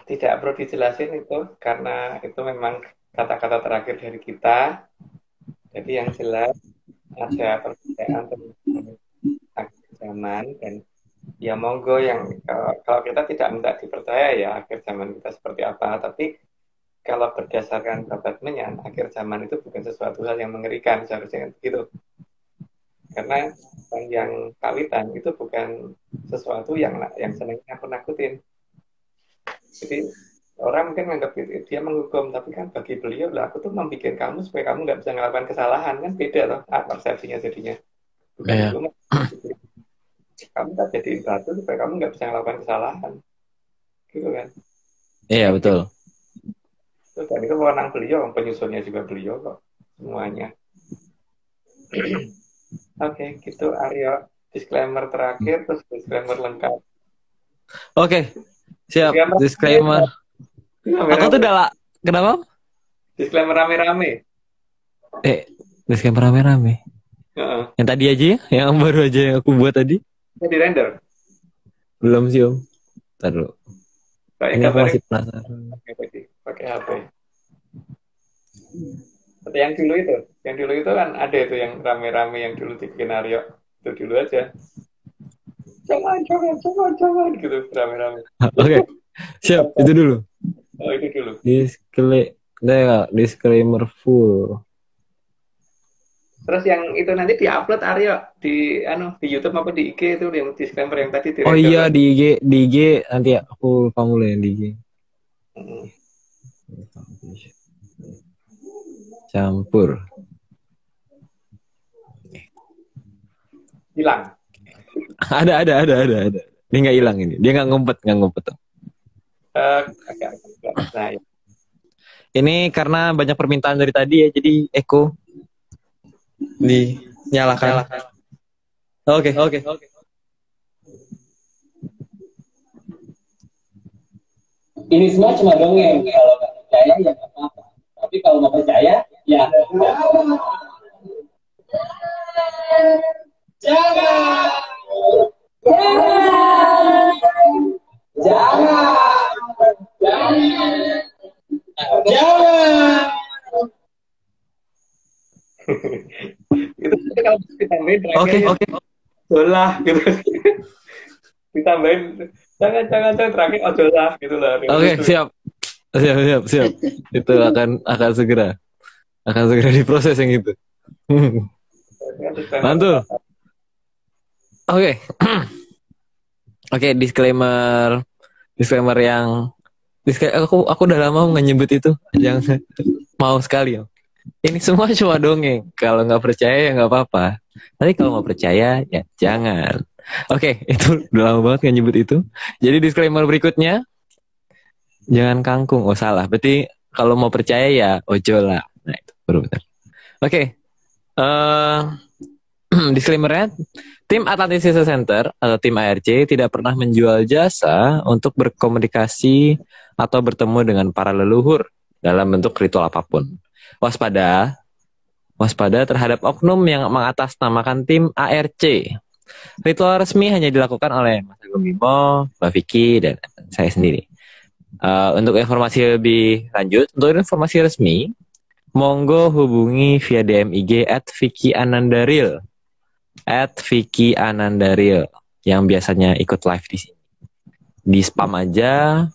Tidak perlu dijelasin itu, karena itu memang kata-kata terakhir dari kita. Jadi yang jelas ada perbedaan tentang akhir zaman, dan ya monggo yang kalau kita tidak minta dipercaya ya akhir zaman kita seperti apa, tapi kalau berdasarkan babat menyan, akhir zaman itu bukan sesuatu hal yang mengerikan seharusnya gitu. Karena yang Kawitan itu bukan sesuatu yang senang nakut-nakutin. Jadi orang mungkin menganggap dia menghukum, tapi kan bagi beliau lah, aku tuh membuat kamu supaya kamu nggak bisa melakukan kesalahan, kan beda loh persepsinya jadinya. Bukan itu, kamu tak jadiin batu supaya kamu nggak bisa melakukan kesalahan, gitu kan? Iya betul. Dan itu wewenang beliau, penyusunnya juga beliau kok semuanya. Oke, gitu Aryo. Disclaimer terakhir, terus disclaimer lengkap. Oke, siap. Disclaimer. Aku tuh udah kenapa? Disclaimer rame-rame. Disclaimer rame-rame. Yang tadi aja ya, yang baru aja yang aku buat tadi. Di render? Belum sih Om. Ntar dulu. Ini aku masih penasaran. Pakai HP. Seperti yang dulu itu kan ada itu yang rame-rame yang dulu dibikin Aryo. Itu dulu aja. Jangan gitu rame-rame. Oke. Siap, itu dulu. Oh, itu dulu. Disclaimer full. Terus yang itu nanti diupload Aryo di YouTube apa di IG itu yang disclaimer yang tadi. Oh iya di IG nanti aku mulai di IG. Campur. Hilang. Ada. Dia nggak hilang ini. Dia nggak ngumpet. Agak. Nah, ya. Ini karena banyak permintaan dari tadi ya, jadi Eko dinyalakan. Oke. Ini semua cuma dongeng. Kalau nggak percaya ya nggak apa-apa. Tapi kalau nggak percaya ya enggak. Jangan. ditambahin Oke. terakhir ojolah gitu. Ditambahin jangan terakhir ojolah gitu lah. Oke, siap. Itu akan segera diproses yang itu. Mantul. Oke. Oke, disclaimer yang aku udah lama nggak nyebut itu, jangan mau sekali ya. Ini semua cuma dongeng. Kalau nggak percaya ya nggak apa-apa. Tapi kalau mau percaya ya jangan. Oke, itu udah lama banget nggak nyebut itu. Jadi disclaimer berikutnya, jangan kangkung. Oh salah. Berarti kalau mau percaya ya ojolah. Nah itu baru benar. Oke. Disclaimernya, tim Atlantis Research Center atau tim ARC tidak pernah menjual jasa untuk berkomunikasi atau bertemu dengan para leluhur dalam bentuk ritual apapun. Waspada terhadap oknum yang mengatasnamakan tim ARC. Ritual resmi hanya dilakukan oleh Mas Agung Bimo, Mbak Vicky, dan saya sendiri. Untuk informasi lebih lanjut, untuk informasi resmi, monggo hubungi via DM IG @VickyAnandaril yang biasanya ikut live di sini. Di spam aja,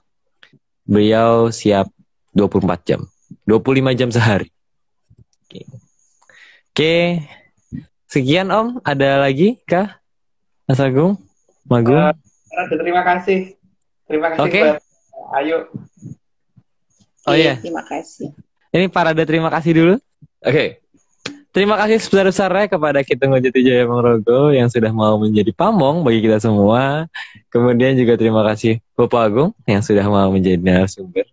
beliau siap 24 jam. 25 jam sehari. Oke. Sekian Om, ada lagi kah? Mas Agung? Magung? Terima kasih. Terima kasih Oke. buat Ayu. Oh iya. Terima kasih. Ini parade terima kasih dulu. Oke. Terima kasih sebesar-besarnya kepada Kitung Jatijaya Mongrogo yang sudah mau menjadi pamong bagi kita semua. Kemudian juga terima kasih Bapak Agung yang sudah mau menjadi narasumber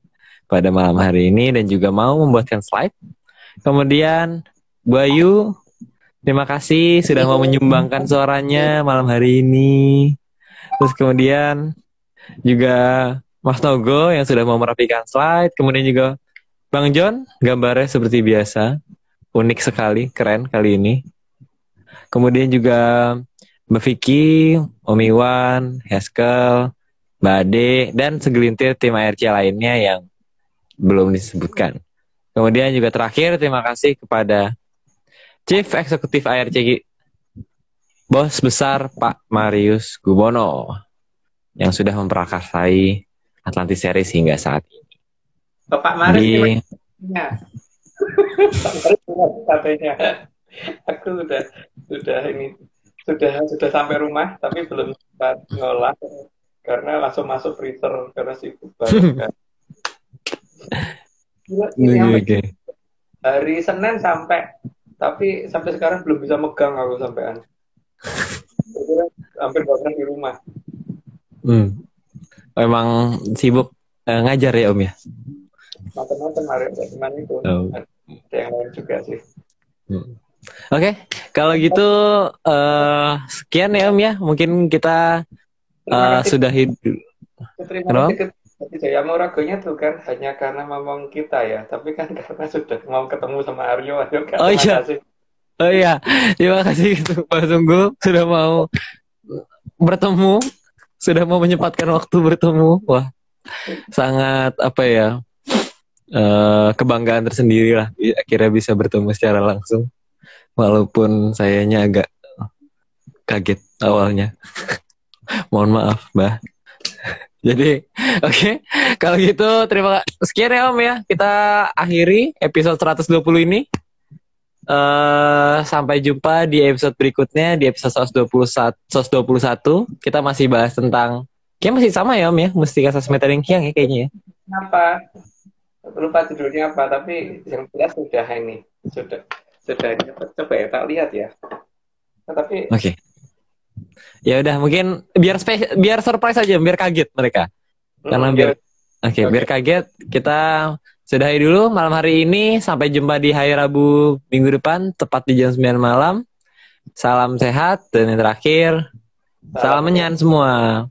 pada malam hari ini dan juga mau membuatkan slide. Kemudian Bu Ayu, terima kasih sudah mau menyumbangkan suaranya malam hari ini. Terus kemudian juga Mas Nogo yang sudah mau merapikan slide. Kemudian juga Bang John, gambarnya seperti biasa. Unik sekali, keren kali ini. Kemudian juga Mbak Vicky, Om Iwan, Heskel, Mbak Ade, dan segelintir tim ARC lainnya yang belum disebutkan. Kemudian juga terakhir, terima kasih kepada Chief Eksekutif ARC Bos Besar Pak Marius Gubono yang sudah memprakarsai Atlantis Series hingga saat ini. Bapak Marius katanya. Aku sudah sampai rumah tapi belum sempat ngolah karena langsung masuk freezer karena sibuk banget. Okay. Hari Senin tapi sampai sekarang belum bisa megang aku sampean. Hampir bahkan di rumah. Emang sibuk ngajar ya Om ya? Macam-macam hari teman itu. Ada yang lain juga sih. Oke, kalau gitu sekian ya Om ya. Mungkin kita sudahi dulu. Terima kasih Jaya Mongrogonya tuh kan hanya karena ngomong kita ya, tapi kan karena sudah mau ketemu sama Aryo. Oh iya. Oh iya, terima kasih Pak Sungguh sudah mau bertemu, sudah mau menyempatkan waktu bertemu. Wah, sangat apa ya, kebanggaan tersendiri lah akhirnya bisa bertemu secara langsung. Walaupun sayanya agak kaget awalnya. Mohon maaf, Mbak. Jadi, oke. Kalau gitu, sekian ya Om ya. Kita akhiri episode 120 ini. Sampai jumpa di episode berikutnya, di episode 121. Kita masih bahas tentang, kayaknya masih sama ya Om ya, Mustika Sasmita Ringkyang ya kayaknya ya. Kenapa? Lupa judulnya apa, tapi yang jelas sudah ini. Sudah coba ya, tak lihat ya. Nah, tapi Oke. Ya udah, mungkin biar surprise aja, biar kaget mereka. Karena biar kaget, kita sudahi dulu malam hari ini. Sampai jumpa di hari Rabu minggu depan, tepat di jam 9 malam. Salam sehat, dan yang terakhir, salam menyan semua.